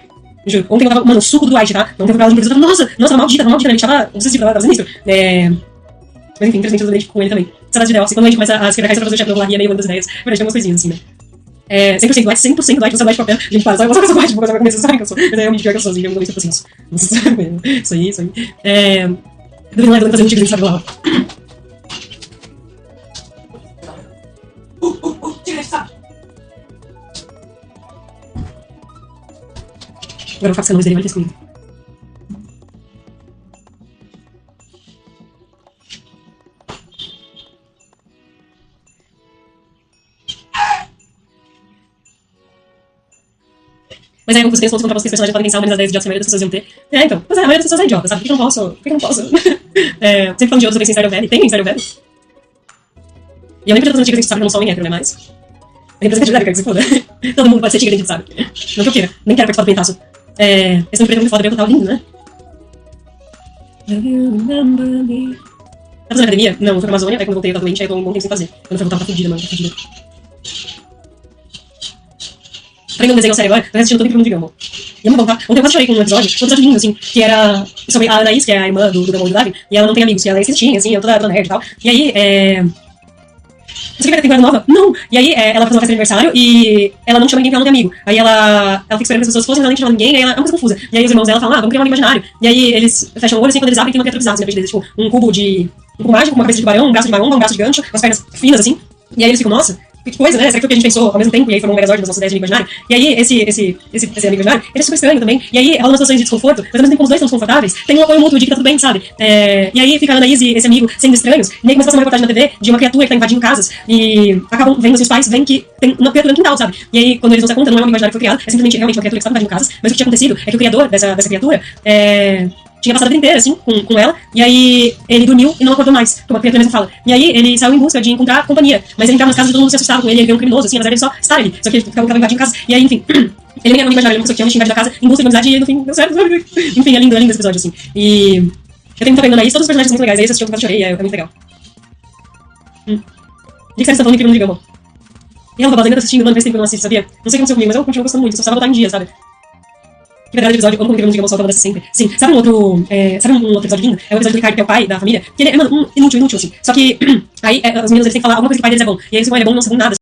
Juro. Ontem eu tava, mano, o suco do Dwight, tá? Ontem eu tava falando de nossa, tava maldita, a gente tava obsessiva, tava sinistro. Mas enfim, infelizmente eu tô com ele também. Saudades de The Office, quando a gente começa a escrever a caixa pra fazer o chat novo lá, ria meio das ideias. Verdade, tem umas coisinhas assim, né? 100% Dwight, 100% Dwight, você Dwight com a Pam. Gente, para, sabe, você com Dwight, você vai começar a saber que eu sou. Mas aí eu me pior que eu sou, assim, eu não tô assim, nossa, isso aí. Duvido lá, fazer um tipo de sabe lá. Tira esse saco. Agora eu faço a luz dele, vai ter escondido. Mas aí eu consegui contar pra vocês que os personagens podem pensar uma das ideias idiotas que a maioria das pessoas iam ter. Então. Mas a maioria das pessoas é idiota, sabe? Por que eu não posso? Sempre falando de outros, eu tenho Inside velho. Tem Inside velho. E eu nem pretendo tigre, a gente sabe que eu não sou homem hétero, né? Mas... A representatividade, quero que se foda. Todo mundo pode ser tigre, a gente sabe. Não que eu queira. Nem quero participar do pentaço. Esse preto é muito foda, bem total lindo, né? Tá fazendo academia? Não, eu fui pra Amazônia, aí quando eu voltei eu tava doente, aí eu tô um bom tempo sem fazer. Quando eu fui voltar, eu tava fudida, mano, tá fudida. Aprendendo um desenho sério agora, eu tô assistindo todo mundo de Gumball. E é muito bom, tá? Ontem eu quase chorei com um episódio lindo, assim, que era sobre a Anaís, que é a irmã do Gumball e do Darwin, e ela não tem amigos, e ela é esquisitinha, assim, eu toda nerd e tal. E aí, você quer ter temporada nova? Não! E aí, ela faz uma festa de aniversário e ela não chama ninguém porque ela não tem amigo. Aí ela fica esperando que as pessoas fossem, mas ela nem chama ninguém, aí ela é uma coisa confusa. E aí os irmãos dela falam, vamos criar um amigo imaginário. E aí eles fecham o olho assim, quando eles abrem tem uma criatura bizarra assim na frente deles, tipo, um cubo mágico, com uma cabeça de tubarão, um braço de marrom, um braço de gancho, umas pernas finas assim. E aí eles ficam, nossa, que coisa, né? Será que foi o que a gente pensou ao mesmo tempo? E aí formou um megazord das nossas ideias de amigo imaginário. E aí esse amigo imaginário, ele é super estranho também. E aí rola umas situações de desconforto, mas ao mesmo tempo os dois estão desconfortáveis. Tem um apoio mútuo de que tá tudo bem, sabe? E aí fica a Anaís e esse amigo sendo estranhos. E aí começa a passar uma reportagem na TV de uma criatura que tá invadindo casas. E acabam vendo assim, os pais, veem que tem uma criatura no quintal, sabe? E aí quando eles não se dão conta, não é um amigo imaginário que foi criado, é simplesmente realmente uma criatura que está invadindo casas. Mas o que tinha acontecido é que o criador dessa criatura tinha passado a vida inteira, assim, com ela, e aí ele dormiu e não acordou mais, como a criatura mesmo fala. E aí ele saiu em busca de encontrar companhia, mas ele entrava nas casas e todo mundo se assustava com ele viu um criminoso, assim, apesar de ele só estar ali, só que ele ficava invadindo casa, e aí, enfim, ele nem era um imaginário, ele é uma pessoa que tinha invadido a casa em busca de amizade e no fim deu certo, sabe? Enfim, é lindo esse episódio, assim. E Eu tenho muita pena isso, todos os personagens são muito legais. Aí esse assisti, eu quase chorei, é muito legal. De que série você tá falando incrível no Digamos? E ela, Babás, ainda tá assistindo, mano, faz tempo que eu não assisto, sabia? Não sei o que aconteceu comigo, mas eu continuo gostando muito, só precisava botar em dia, sabe? Que verdade, episódio, eu amo como incrível no Digamos, solta uma dessa sempre. Sim, sabe um outro episódio lindo? É o episódio do Ricardo, que é o pai da família, que ele é, mano, inútil, assim. Só que, aí, as meninas, eles têm que falar alguma coisa que o pai deles é bom. E aí, se o pai é bom, não sabem nada.